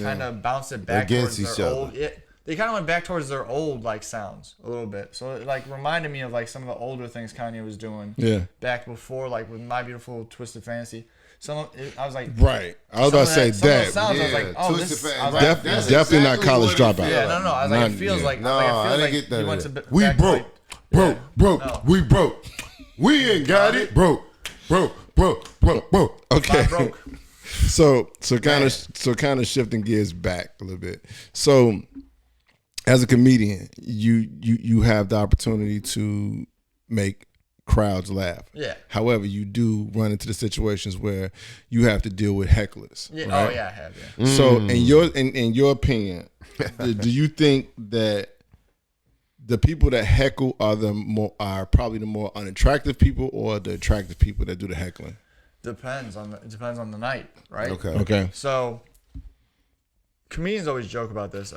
kind of bounced it back against towards each their other. old. They kind of went back towards their old like sounds a little bit. So it like reminded me of like some of the older things Kanye was doing. Yeah. Back before, like with My Beautiful Twisted Fantasy. I was like, right. I was about to say that. Sounds, I was like, oh, Twisted this. Fantasy. Definitely not college dropout. Yeah, no. I was like, it feels like. No, I didn't get that. He went to We broke. No. We broke. We ain't got it. Broke. Okay. Broke. So kind of shifting gears back a little bit. So as a comedian, you have the opportunity to make crowds laugh. Yeah. However, you do run into the situations where you have to deal with hecklers. Yeah. Right? Oh yeah, I have. Yeah. So in your opinion, do you think that the people that heckle are probably the more unattractive people, or the attractive people that do the heckling? Depends on the night, right? Okay. So comedians always joke about this.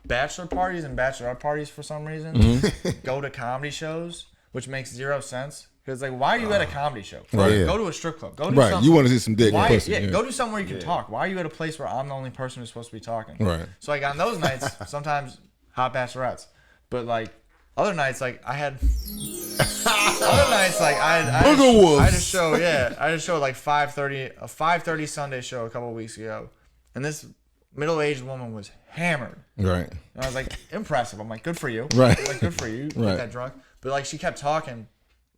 Bachelor parties and bachelorette parties, for some reason, go to comedy shows. which makes zero sense. Because like, why are you at a comedy show? Right. Go to a strip club. Go do Right. something. You want to see some dick? Why, pussy, go do something where you can talk. Why are you at a place where I'm the only person who's supposed to be talking? Right. So like on those nights, sometimes hot bachelorettes, but like other nights, like I had I had a show. Yeah, I had a show at like 5:30, a 5:30 Sunday show a couple of weeks ago, and this middle-aged woman was hammered. Right. And I was like, impressive. I'm like, good for you. Right. Like, good for you. You Right. get that drunk. But like, she kept talking,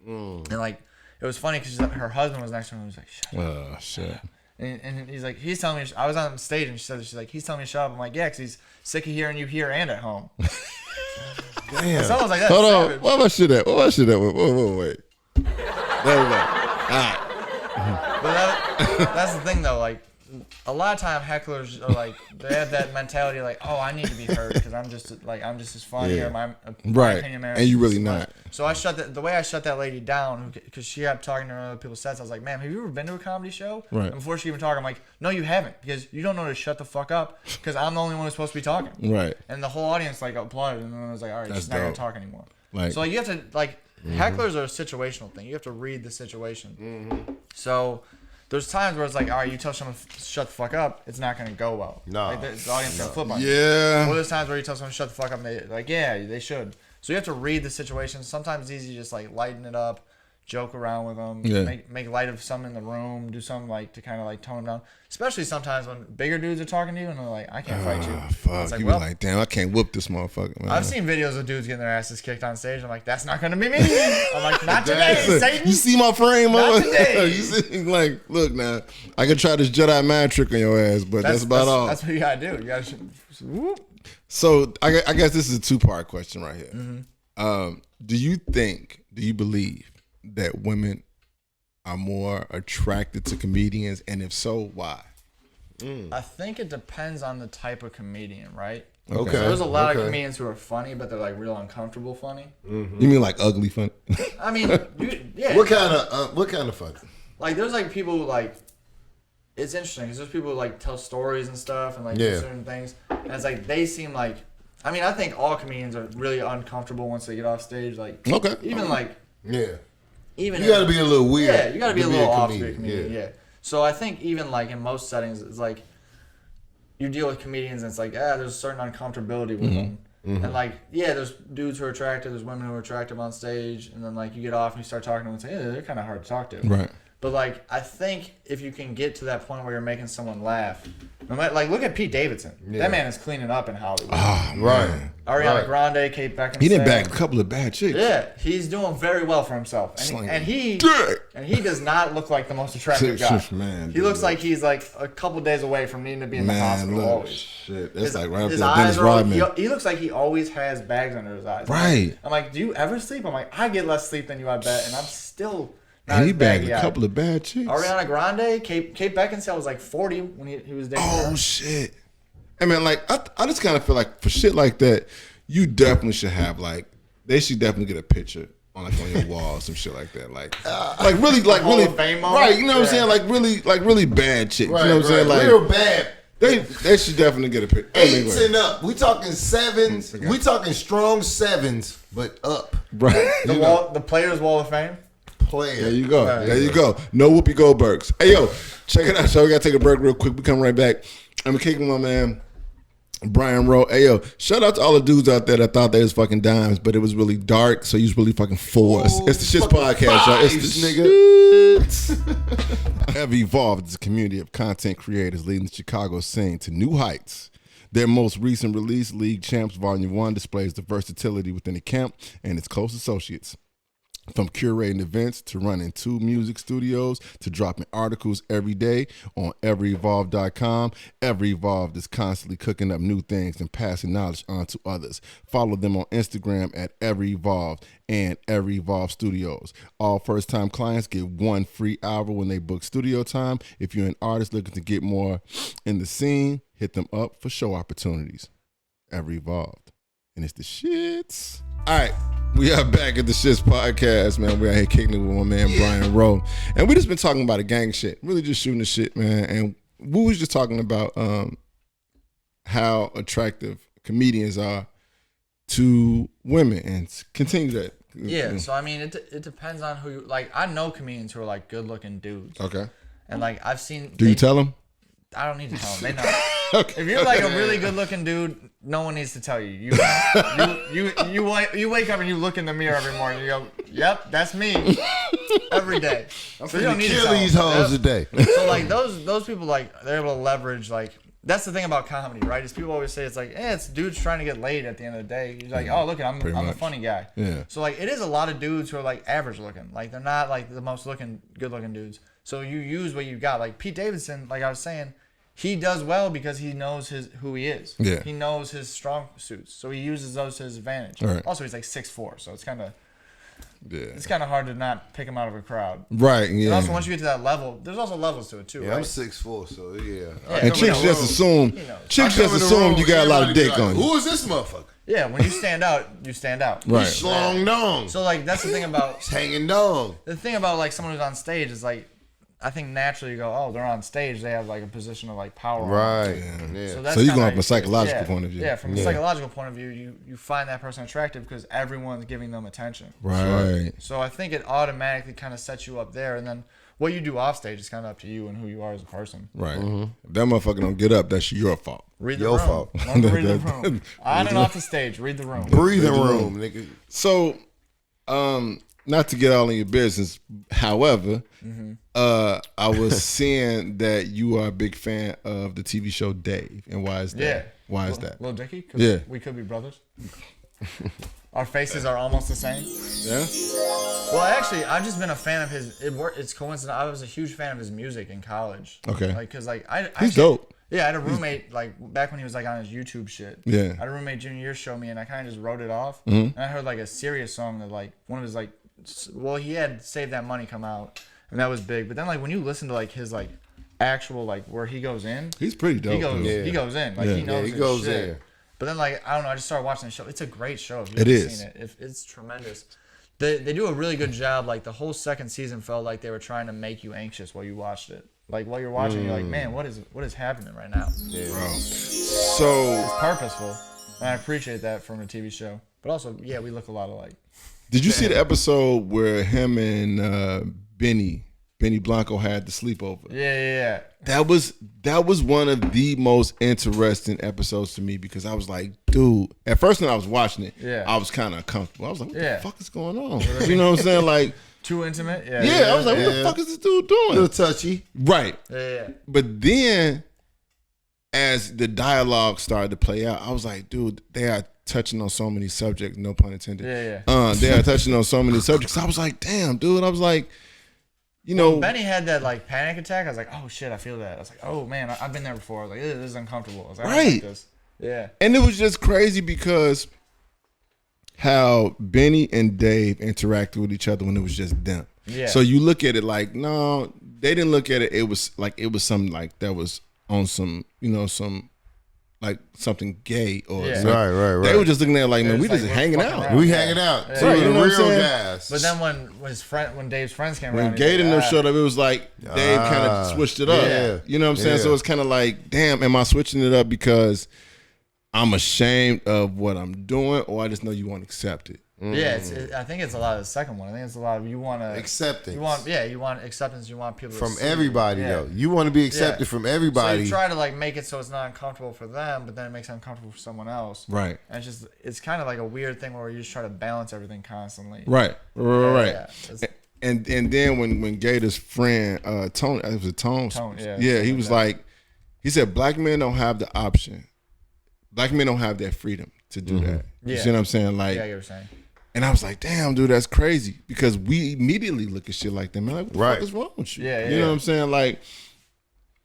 and like, it was funny because her husband was next to her and he was like, shut up. Oh shit. And he's like, he's telling me, I was on stage and she's like, he's telling me to shut up. I'm like, yeah, because he's sick of hearing you here and at home. Damn. Someone's like, that's Hold savage. on. What about shit at? Wait. There we go. All right. But that's the thing though, like, a lot of time hecklers are like, they have that mentality like, oh, I need to be heard because I'm just as funny Yeah. or my Right. opinion And you really matters. not. So the way I shut that lady down because she kept talking to other people's sets. I was like, ma'am, have you ever been to a comedy show? Right. And before she even talked, I'm like, no, you haven't because you don't know to shut the fuck up because I'm the only one who's supposed to be talking. Right. And the whole audience like applauded and then I was like, all right, That's she's not gonna dope. talk anymore. Like- so like, you have to like hecklers are a situational thing. You have to read the situation. So there's times where it's like, all right, you tell someone to shut the fuck up, it's not gonna go well. No. Like the audience is gonna flip on you. Yeah. Or there's times where you tell someone to shut the fuck up and they like, yeah, they should. So you have to read the situation. Sometimes it's easy to just like lighten it up, joke around with them, Yeah. make light of some in the room, do something like to kind of like tone them down. Especially sometimes when bigger dudes are talking to you and they're like, I can't fight you. Fuck. It's like, You well, be like, damn, I can't whoop this motherfucker, man. I've seen videos of dudes getting their asses kicked on stage. I'm like, that's not gonna be me. I'm like, not today, Look, Satan. you see my frame? Not today. You see, like, look now, I can try this Jedi mind trick on your ass, but that's about all. That's what you gotta do. You gotta whoop. So I guess this is a 2-part question right here. Mm-hmm. Do you believe that women are more attracted to comedians, and if so, why? I think it depends on the type of comedian, right? Okay. So there's a lot of comedians who are funny, but they're like real uncomfortable funny. You mean like ugly fun? I mean, yeah. What kind of fun? Like there's like people who like, it's interesting because there's people who like tell stories and stuff and like do certain things, and it's like they seem like, I mean, I think all comedians are really uncomfortable once they get off stage. Like, Okay. even like, even you got to be a little weird. Yeah, you got to be a little off to be a comedian. comedian. Yeah. So I think even like in most settings, it's like you deal with comedians and it's like, there's a certain uncomfortability with them. And like, there's dudes who are attractive, there's women who are attractive on stage, and then like you get off and you start talking to them and say, they're kind of hard to talk to. Right. But like, I think if you can get to that point where you're making someone laugh, no matter, like look at Pete Davidson. That man is cleaning up in Hollywood. Oh, Right. Ariana Grande, Kate Beckinsale. He didn't bag a couple of bad chicks. Yeah, he's doing very well for himself, and he does not look like the most attractive guy. Man, he looks like he's like a couple days away from needing to be in the hospital look, always. shit, that's His, like right up his there. eyes Dennis are. Rodman. He looks like he always has bags under his eyes. Right. I'm like, do you ever sleep? I'm like, I get less sleep than you, I bet, and I'm still. And he bagged a couple of bad chicks. Ariana Grande, Kate Beckinsale was like 40 when he was dating her. Oh shit! I mean, like I just kind of feel like for shit like that, you definitely should have like they should definitely get a picture on your wall or some shit like that, like really Hall of Fame moment? right? You know what I'm saying? Like really bad chicks. Right, you know what I'm saying? Like real bad. they should definitely get a picture. 8s and up. We talking 7s. We talking strong 7s, but up. Right. The Players Wall of Fame. Player. There you go. There you go. No Whoopi Goldbergs. Hey, yo, check it out. So we got to take a break real quick. We come right back. I'm kicking my man, Brian Rowe. Hey, yo, shout out to all the dudes out there that thought they was fucking dimes, but it was really dark, so you was really fucking for us. It's the Shits Podcast, y'all. It's the Shits. Ever Evolved is a community of content creators leading the Chicago scene to new heights. Their most recent release, League Champs Volume 1, displays the versatility within the camp and its close associates. From curating events to running 2 music studios to dropping articles every day on everyevolved.com, Every Evolved is constantly cooking up new things and passing knowledge on to others. Follow them on Instagram at Every Evolved and Every Evolved Studios. All first-time clients get 1 free hour when they book studio time. If you're an artist looking to get more in the scene, hit them up for show opportunities. Every Evolved. And it's the shits. All right, we are back at the Shits Podcast, man. We're out here kicking it with my man Brian Rowe, and we just been talking about the gang shit, really just shooting the shit, man. And we was just talking about how attractive comedians are to women, and continue that Yeah, so I mean, it depends on who you like. I know comedians who are like good looking dudes. Okay. And like I've seen. Do you tell them? I don't need to tell them. They know. Okay. If you're like a really good looking dude, no one needs to tell you. You wake up and you look in the mirror every morning. You go, "Yep, that's me." Every day. I'm so you don't need to kill these hoes today. So like those people, like they're able to leverage like. That's the thing about comedy, right? Is people always say it's like, it's dudes trying to get laid at the end of the day. He's like, oh, look, I'm the funny guy. Yeah. So like, it is a lot of dudes who are like average looking. Like they're not like the most good looking dudes. So you use what you got. Like Pete Davidson, like I was saying, he does well because he knows who he is. Yeah. He knows his strong suits, so he uses those to his advantage. Right. Also, he's like 6'4", so it's kind of. Yeah. It's kind of hard to not pick him out of a crowd. Right, yeah. And also, once you get to that level, there's also levels to it, too, yeah, right? I'm 6'4", so yeah. And chicks just assume you got a lot of dick on you. Who is this motherfucker? Yeah, when you stand out, you stand out. Right. He's long dong. So, like, that's the thing about... He's hanging dong. The thing about, like, someone who's on stage is, like, I think naturally you go, oh, they're on stage, they have, like, a position of, like, power. Right. Yeah. So you're going from a psychological point of view. Yeah, from a psychological point of view, you find that person attractive because everyone's giving them attention. Right. So I think it automatically kind of sets you up there, and then what you do off stage is kind of up to you and who you are as a person. Right. If that motherfucker don't get up, that's your fault. Read the Your room. fault. Learn to read the room. On and off the stage, read the room. Breathing room, nigga. So, not to get all in your business, however, I was seeing that you are a big fan of the TV show Dave, and why is that? Yeah. Why is that? Little Dicky? Cause Yeah. we could be brothers. Our faces are almost the same. Yeah. Well, actually, I've just been a fan of his. It's coincidental. I was a huge fan of his music in college. Okay. Like, cause like I He's dope. Yeah, I had a roommate like back when he was like on his YouTube shit. Yeah. I had a roommate junior year show me, and I kind of just wrote it off. Mm-hmm. And I heard like a serious song that like one of his like, well, he had Save That Money come out, and that was big. But then like when you listen to like his like actual like where he goes in, He's pretty dope. he goes dude. he goes in like Yeah. he knows he his goes shit. in. But then like I don't know, I just started watching the show. It's a great show. If you It haven't is. seen it, it's tremendous. They do a really good job. Like the whole second season felt like they were trying to make you anxious while you watched it. Like while you're watching, you're like, man, what is happening right now? Yeah. Bro. So, It's purposeful, and I appreciate that from a TV show. But also, yeah, we look a lot alike. did you see the episode where him and Benny Blanco had the sleepover? Yeah. That was one of the most interesting episodes to me because I was like, dude. At first when I was watching it, I was kind of uncomfortable. I was like, what the fuck is going on? You know what I'm saying? Like, too intimate. I was like, what the fuck is this dude doing? A little touchy. Right. Yeah. But then, as the dialogue started to play out, I was like, dude, they are touching on so many subjects. No pun intended. Yeah. They are touching on so many subjects. I was like, damn, dude. I was like, you know, When Benny had that like panic attack, I was like, oh shit, I feel that. I was like, oh man, I've been there before. I was like, this is uncomfortable. I was like, I don't like this. Yeah. And it was just crazy because how Benny and Dave interacted with each other when it was just them. Yeah. So you look at it like, no, they didn't look at it. It was something like that was on some, some like something gay or something. Right. They were just looking at it like, man, It we was just like, hanging we're out. fucking We around. hanging out. Yeah. Two Right, of you the know what I'm real saying? guys. But then when Dave's friends came When around, Gate and them like, showed up, it was like Dave kind of switched it up. Yeah. You know what I'm saying? Yeah. So it's kind of like, damn, am I switching it up because I'm ashamed of what I'm doing, or I just know you won't accept it? Yeah, I think it's a lot of the second one. I think it's a lot of you want to Acceptance. You want acceptance. You want people to From see you. everybody, Yeah. though. You want to be accepted from everybody. So you try to like make it so it's not uncomfortable for them, but then it makes it uncomfortable for someone else. Right. And it's kind of like a weird thing where you just try to balance everything constantly. Right. Yeah. And then when Gator's friend Tony, it was Tone. Yeah, he was like, he said black men don't have the option. Black men don't have that freedom to do that. You see what I'm saying? Like, Yeah, I get what you're saying. and I was like, damn, dude, that's crazy because we immediately look at shit like that. Man, like, what the fuck is wrong with you? Yeah, you know what I'm saying? Like,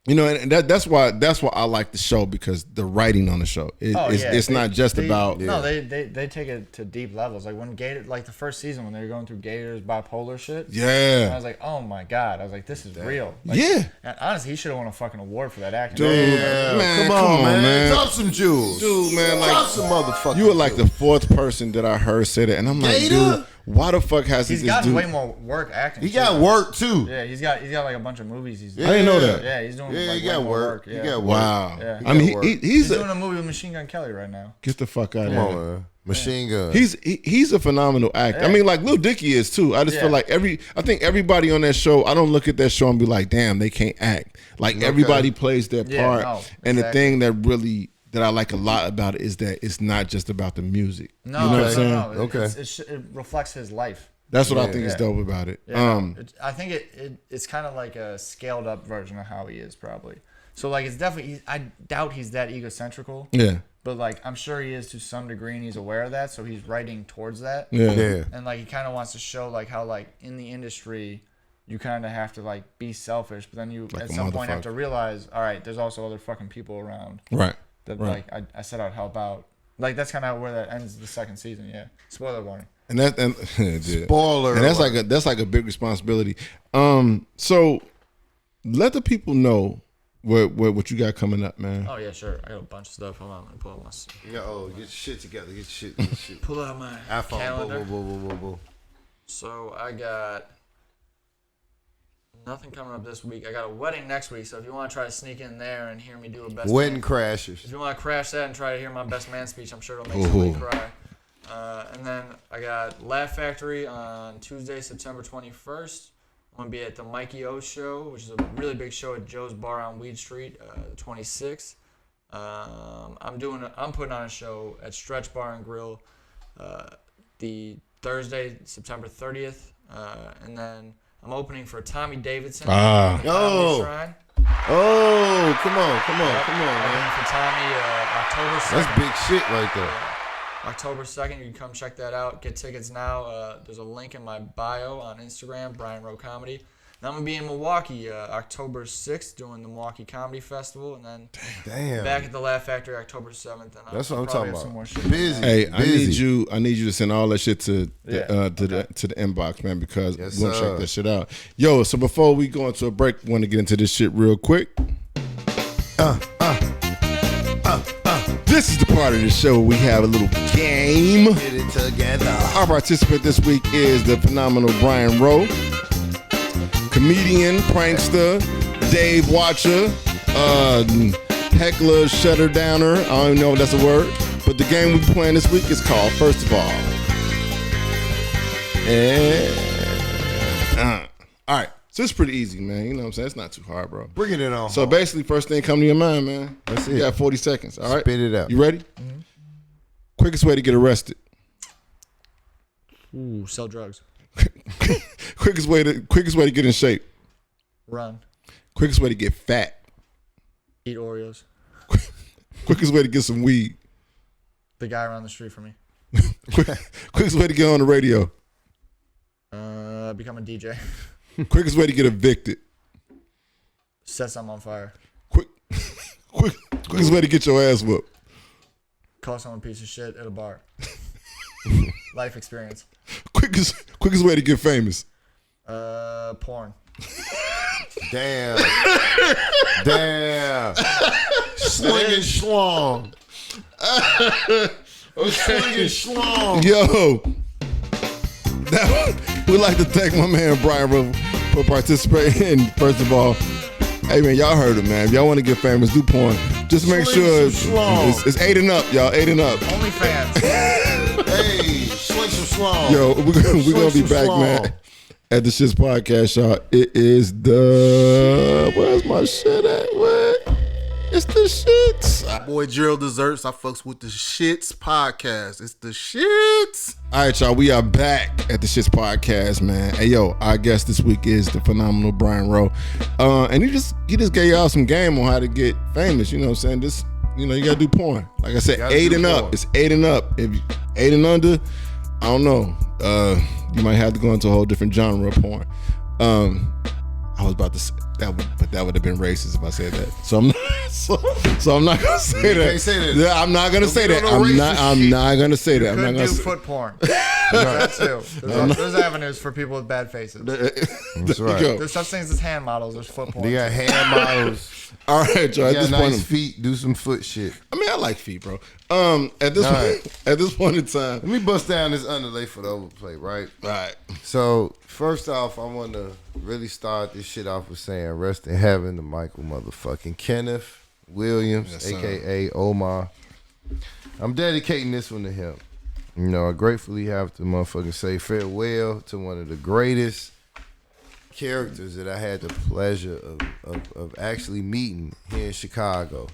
and that's why I like the show because the writing on the show it's not just about. No, they take it to deep levels. Like when Gator, like the first season when they were going through Gator's bipolar shit. Yeah. I was like, oh my god. I was like, this is real. Like, Yeah. And honestly, he should have won a fucking award for that acting. Dude, Yeah, man, come on, man. Drop some jewels. Dude, man, like Drop some motherfucking you were like the jewels. fourth person that I heard say that, and I'm like, Gator? dude, Why the fuck has he's gotten way more work acting? He got work too. Yeah, he's got like a bunch of movies. I didn't know that. Yeah, he's doing. Yeah, like, he got work. Yeah. He got work. Wow. Yeah. I mean, he's doing a movie with Machine Gun Kelly right now. Get the fuck out of Come here. on, man. Machine Gun. He's a phenomenal actor. Yeah. I mean, like Lil Dicky is too. I just feel like I think everybody on that show. I don't look at that show and be like, damn, they can't act. Like everybody plays their part. No, and the thing that I like a lot about it is that it's not just about the music. No, you know what I'm saying? no. Okay. It reflects his life. That's what I think is dope about it. Yeah, I think it's kind of like a scaled up version of how he is probably. So like it's definitely. I doubt he's that egocentrical. Yeah. But like I'm sure he is to some degree, and he's aware of that, so he's writing towards that. Yeah. And like he kind of wants to show like how like in the industry, you kind of have to like be selfish, but then you Like at a some point have motherfucker. to realize, all right, there's also other fucking people around Right. that Right. like I said I'd help out. Like that's kind of where that ends the second season. Yeah. Spoiler warning. And dude. Spoiler. And that's like a big responsibility. So let the people know what you got coming up, man. Oh yeah, sure. I got a bunch of stuff. Hold on, let me pull up my. Get your shit together. Get your shit. Pull out my iPhone. calendar. Boom. So I got nothing coming up this week. I got a wedding next week. So if you want to try to sneak in there and hear me do a best Wedding man, crashers. if you want to crash that and try to hear my best man speech, I'm sure it'll make somebody cry. And then I got Laugh Factory on Tuesday, September 21st. I'm going to be at the Mikey O show, which is a really big show at Joe's Bar on Weed Street, the 26th. I'm putting on a show at Stretch Bar and Grill the Thursday, September 30th. And then I'm opening for Tommy Davidson. Oh, Shrine. oh, come on, man. Opening for Tommy October 2nd. That's big shit right there. October 2nd, you can come check that out. Get tickets now. There's a link in my bio on Instagram, Brian Rowe Comedy. And I'm going to be in Milwaukee October 6th doing the Milwaukee Comedy Festival. And then back at the Laugh Factory October 7th. And That's what I'm talking about. Some more shit. Busy. Hey, busy. I need you to send all that shit to the inbox, man, because Yes, we're gonna sir. check that shit out. Yo, so before we go into a break, we want to get into this shit real quick. This is the part of the show where we have a little game. Get it together. Our participant this week is the phenomenal Brian Rowe, comedian, prankster, Dave Watcher, heckler, shutter downer. I don't even know if that's a word, but the game we're playing this week is called First of All. All right, so it's pretty easy, man. You know what I'm saying? It's not too hard, bro. Bring it on. So basically, first thing come to your mind, man. That's You it. got 40 seconds. All right, Spit it out. You ready? Mm-hmm. Quickest way to get arrested. Ooh, sell drugs. Quickest way to get in shape. Run. Quickest way to get fat. Eat Oreos. Quickest way to get some weed. The guy around the street from me. Quickest way to get on the radio. Become a DJ. Quickest way to get evicted. Set something on fire. Quickest way to get your ass whooped. Call someone a piece of shit at a bar. Life experience. Quickest way to get famous. Porn. Damn. Slinging schlong. Slinging schlong. Yo, we'd like to thank my man Brian Rowe for participating. First of all, hey man, y'all heard it, man. If y'all want to get famous, do porn. Just make sure it's 8 and up, y'all. 8 and up. OnlyFans. Hey, swing some schlong. Yo, we're gonna be back, man. At the S.H.I.T.S podcast, y'all. It is where's my shit at? Where? It's the shits. Boy Gerald Desserts. I fucks with the Shits podcast. It's the Shits. All right, y'all. We are back at the Shits podcast, man. Hey, yo, our guest this week is the phenomenal Brian Rowe, and he just gave y'all some game on how to get famous. You know what I'm saying? This, you gotta do porn. Like I said, 8 and up. It's 8 and up. If 8 and under, I don't know. You might have to go into a whole different genre of porn. I was about to say that would have been racist if I said that. So I'm not. So I'm not gonna say that. Can't say that. Yeah, I'm not gonna say that. I'm not gonna say that. I'm not gonna Do say. foot porn. That too. There's avenues for people with bad faces. That's right. There's such things as hand models. There's foot porn. They got hand models. All right, y'all. You got nice feet. Do some foot shit. I mean, I like feet, bro. At this point in time, let me bust down this underlay for the overplay, right? All right. So first off, I want to really start this shit off with saying rest in heaven to Michael motherfucking Kenneth Williams, yes, aka Omar. I'm dedicating this one to him. You know, I gratefully have to motherfucking say farewell to one of the greatest characters that I had the pleasure of actually meeting here in Chicago.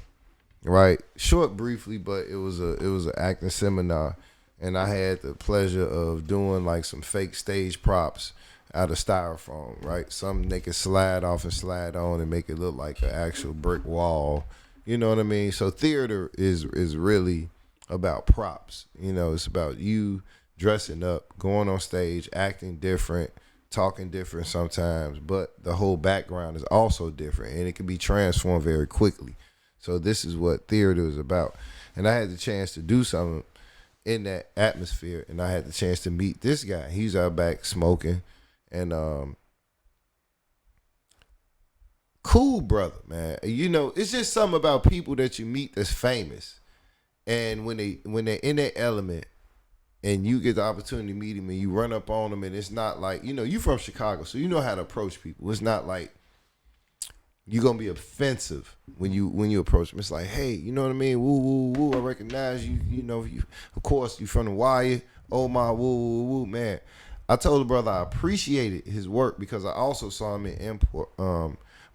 Right, short, briefly, but it was an acting seminar, and I had the pleasure of doing like some fake stage props out of styrofoam. Right, something they could slide off and slide on and make it look like an actual brick wall. You know what I mean? So theater is really about props. You know, it's about you dressing up, going on stage, acting different, talking different sometimes, but the whole background is also different, and it can be transformed very quickly. So this is what theater is about. And I had the chance to do something in that atmosphere, and I had the chance to meet this guy. He's out back smoking, and cool brother, man. You know, it's just something about people that you meet that's famous. And when they're in that element and you get the opportunity to meet him and you run up on them, and it's not like, you know, you from Chicago, so you know how to approach people. It's not like you're gonna be offensive when you approach them. It's like, hey, you know what I mean? Woo, woo, woo. I recognize you. You know, you. Of course, you from the wire. Oh my, woo, woo, woo, man. I told the brother I appreciated his work because I also saw him in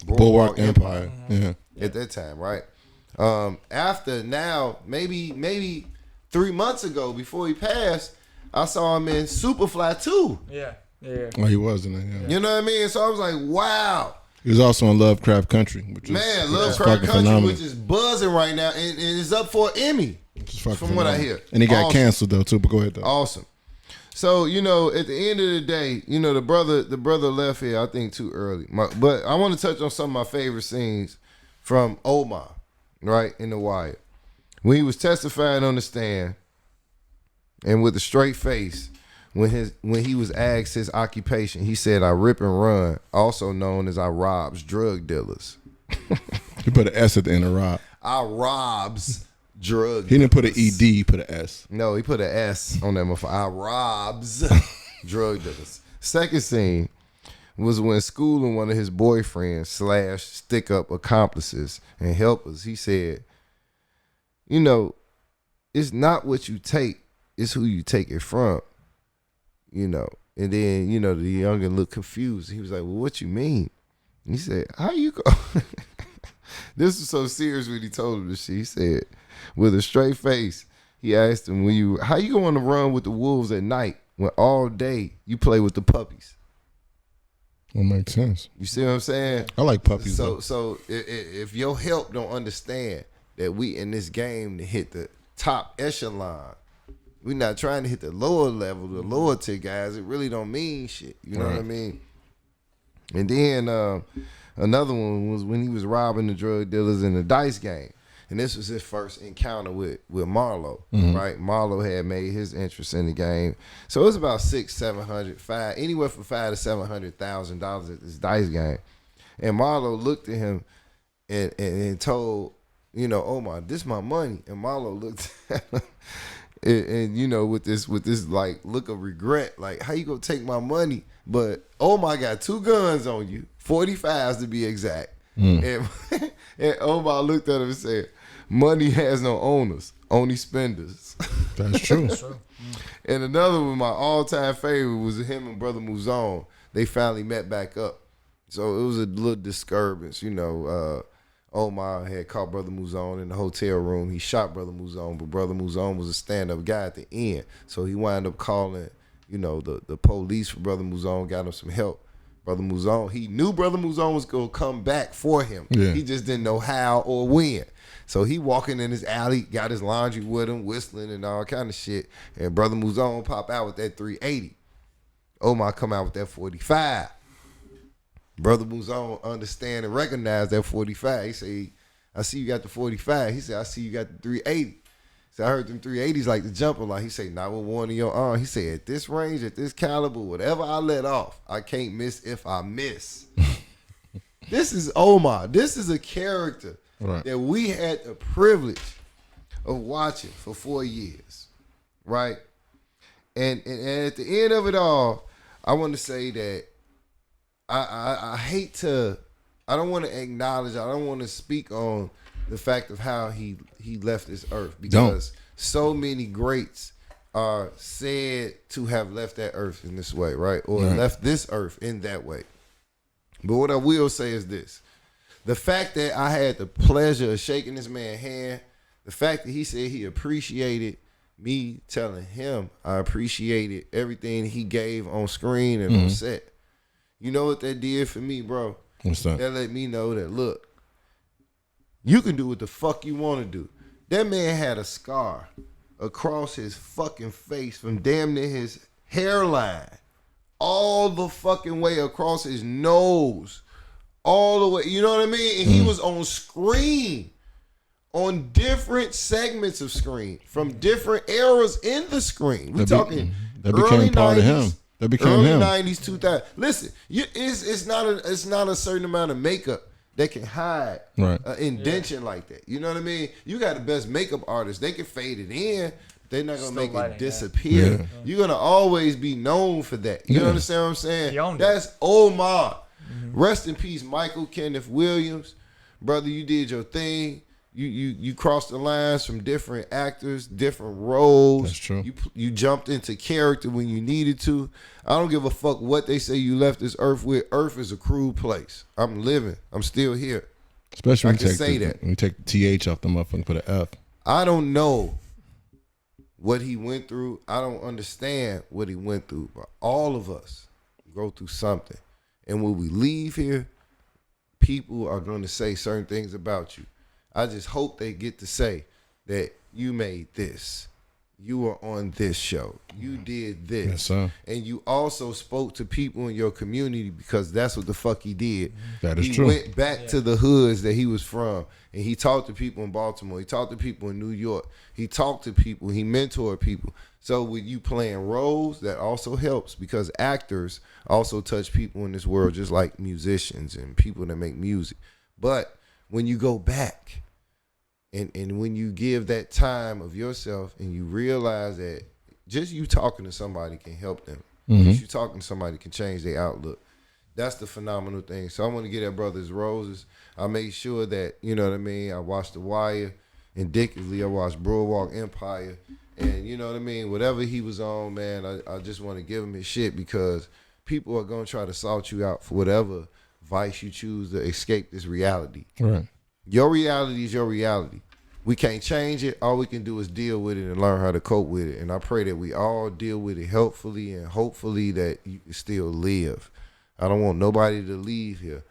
Boardwalk Empire. Yeah. At that time, right? After now, maybe 3 months ago, before he passed, I saw him in Superfly 2. Yeah. Oh, he was in it. Yeah. You know what I mean? So I was like, wow. He was also in Lovecraft Country, Lovecraft Country, which is buzzing right now, and it's up for an Emmy, from what I hear. And he got canceled though too. But go ahead though. Awesome. So you know, at the end of the day, you know, the brother left here, I think, too early. But I want to touch on some of my favorite scenes from Omar, right, in The Wire, when he was testifying on the stand, and with a straight face. When he was asked his occupation, he said, "I rip and run," also known as "I robs drug dealers." He put an S at the end of rob. I robs drug. He didn't put an ED. He put an S. No, he put an S on that motherfucker. I robs drug dealers. Second scene was when schooling one of his boyfriends / stick up accomplices and helpers. He said, "You know, it's not what you take; it's who you take it from." You know, and then, you know, the youngin looked confused. He was like, "Well, what you mean?" He said, "How you go?" This was so serious when he told him this shit. He said, with a straight face, he asked him, "How you going to run with the wolves at night when all day you play with the puppies?" That makes sense. You see what I'm saying? I like puppies. So if your help don't understand that we in this game to hit the top echelon, we're not trying to hit the lower level, the lower tier guys. It really don't mean shit. You know what I mean? And then another one was when he was robbing the drug dealers in the dice game. And this was his first encounter with Marlo, right? Marlo had made his interest in the game. So it was about anywhere from $500,000 to $700,000 at this dice game. And Marlo looked at him and told, you know, "Omar, this my money." And Marlo looked at him. And you know, with this like look of regret, like, "How you gonna take my money?" But Omar got 2 guns on you, 45s to be exact. And Omar looked at him and said, "Money has no owners, only spenders." That's true. And another one, my all-time favorite, was him and Brother Muzon. They finally met back up, so it was a little disturbance, you know. Omar had caught Brother Muzon in the hotel room. He shot Brother Muzon, but Brother Muzon was a stand-up guy at the end. So he wound up calling, you know, the police for Brother Muzon, got him some help. Brother Muzon, he knew Brother Muzon was going to come back for him. Yeah. He just didn't know how or when. So he walking in his alley, got his laundry with him, whistling and all kind of shit. And Brother Muzon pop out with that 380. Omar come out with that 45. Brother Muzon understand and recognize that 45. He say, "I see you got the 45." He said, "I see you got the 380. So I heard them 380s like to jump a lot. He say, not with one in your arm. He said, at this range, at this caliber, whatever I let off, I can't miss if I miss. This is Omar. This is a character that we had the privilege of watching for 4 years, right? And at the end of it all, I want to say that I hate to, I don't want to acknowledge, I don't want to speak on the fact of how he left this earth, because so many greats are said to have left that earth in this way, right? Or left this earth in that way. But what I will say is this. The fact that I had the pleasure of shaking this man's hand, the fact that he said he appreciated me telling him I appreciated everything he gave on screen and on set. You know what that did for me, bro? What's that? That let me know that, look, you can do what the fuck you want to do. That man had a scar across his fucking face from damn near his hairline, all the fucking way across his nose, all the way, you know what I mean? And he was on screen, on different segments of screen, from different eras in the screen. We talking early 90s. That became early him. 90s, 2000. Listen, it's not a certain amount of makeup that can hide an indention like that. You know what I mean? You got the best makeup artists. They can fade it in. They're not going to make it disappear. Yeah. You're going to always be known for that. You understand what I'm saying? That's Omar. Rest in peace, Michael Kenneth Williams. Brother, you did your thing. You crossed the lines from different actors, different roles. That's true. You jumped into character when you needed to. I don't give a fuck what they say you left this earth with. Earth is a cruel place. I'm living. I'm still here. Especially when you take the TH off the motherfucker and put an F. I don't know what he went through. I don't understand what he went through. But all of us go through something. And when we leave here, people are going to say certain things about you. I just hope they get to say that you made this. You were on this show. You did this. Yes, sir. And you also spoke to people in your community, because that's what the fuck he did. That is true. He went back to the hoods that he was from, and he talked to people in Baltimore. He talked to people in New York. He talked to people. He mentored people. So with you playing roles, that also helps, because actors also touch people in this world just like musicians and people that make music. But when you go back, and when you give that time of yourself and you realize that just you talking to somebody can help them. Just you talking to somebody can change their outlook. That's the phenomenal thing. So I want to give that brother his roses. I made sure that, you know what I mean, I watched The Wire. Indicatively, I watched Broadwalk Empire. And you know what I mean, whatever he was on, man, I just want to give him his shit, because people are going to try to salt you out for whatever vice you choose to escape this reality. Right. Your reality is your reality. We can't change it. All we can do is deal with it and learn how to cope with it. And I pray that we all deal with it helpfully, and hopefully that you can still live. I don't want nobody to leave here.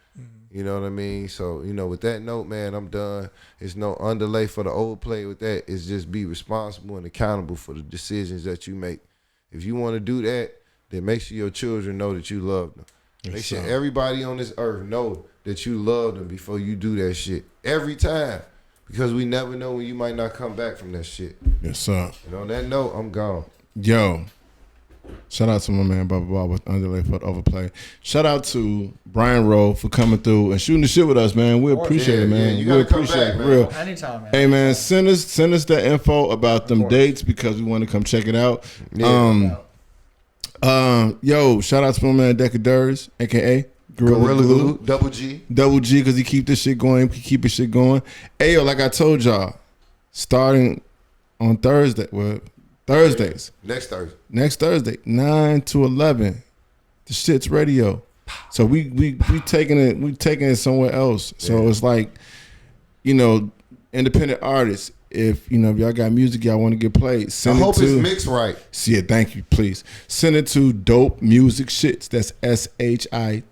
You know what I mean? So, you know, with that note, man, I'm done. It's no underlay for the overplay with that. It's just be responsible and accountable for the decisions that you make. If you want to do that, then make sure your children know that you love them. Make sure everybody on this earth know that you love them before you do that shit. Every time. Because we never know when you might not come back from that shit. Yes, sir. And on that note, I'm gone. Yo, shout out to my man Bubba Bob with underlay for the overplay. Shout out to Brian Rowe for coming through and shooting the shit with us, man. We appreciate it, man. You gotta come back, man. Real. Anytime, man. Hey, man, send us the info about them dates, because we want to come check it out. Yeah. Yo, shout out to my man Decadurs, aka Gorilla Glue. Double G, because he keep this shit going. He keep his shit going. Hey, yo, like I told y'all, starting on Thursday, Thursdays. Next Thursday, 9 to 11, the shit's radio. So we taking it somewhere else. So it's like, you know, independent artists. If y'all got music y'all want to get played, send I hope it to. it's mixed right. See it, thank you, please. Send it to Dope Music Shits. That's S.H.I.T.T.S.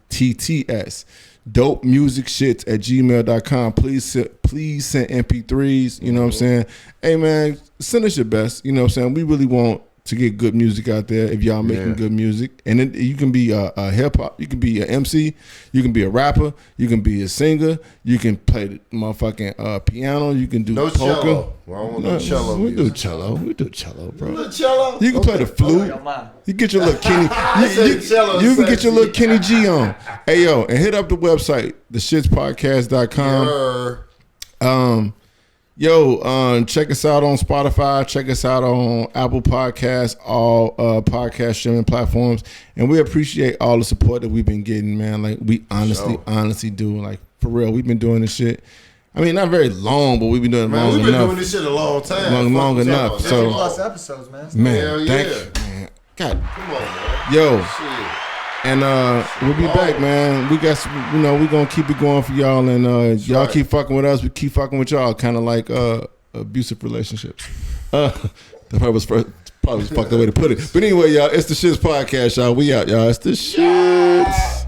Dope Music Shits @gmail.com. Please send MP3s. You know what I'm saying? Hey man, send us your best. You know what I'm saying? We really want to get good music out there. If y'all making good music, and then you can be a hip hop, you can be an MC, you can be a rapper, you can be a singer, you can play the motherfucking piano, you can do polka. Cello. Well, I don't want no cello. We do cello, bro. You cello? You can play the flute. You get your little Kenny. You can get your little Kenny G on. Hey yo, and hit up the website, theshitspodcast.com. Check us out on Spotify. Check us out on Apple Podcasts, all podcast streaming platforms. And we appreciate all the support that we've been getting, man. Like, we honestly do. Like, for real, we've been doing this shit. I mean, not very long, but we've been doing it long enough. We've been doing this shit a long time. Long enough. So, 50+ episodes, man. Man, thank you, man. God. Come on, man. Yo. Shit. And we'll be back, man. We got some, we're gonna keep it going for y'all, and y'all keep fucking with us. We keep fucking with y'all, kind of like abusive relationships. That probably was fucked the way to put it. But anyway, y'all, it's the Shits Podcast, y'all. We out, y'all. It's the Shits.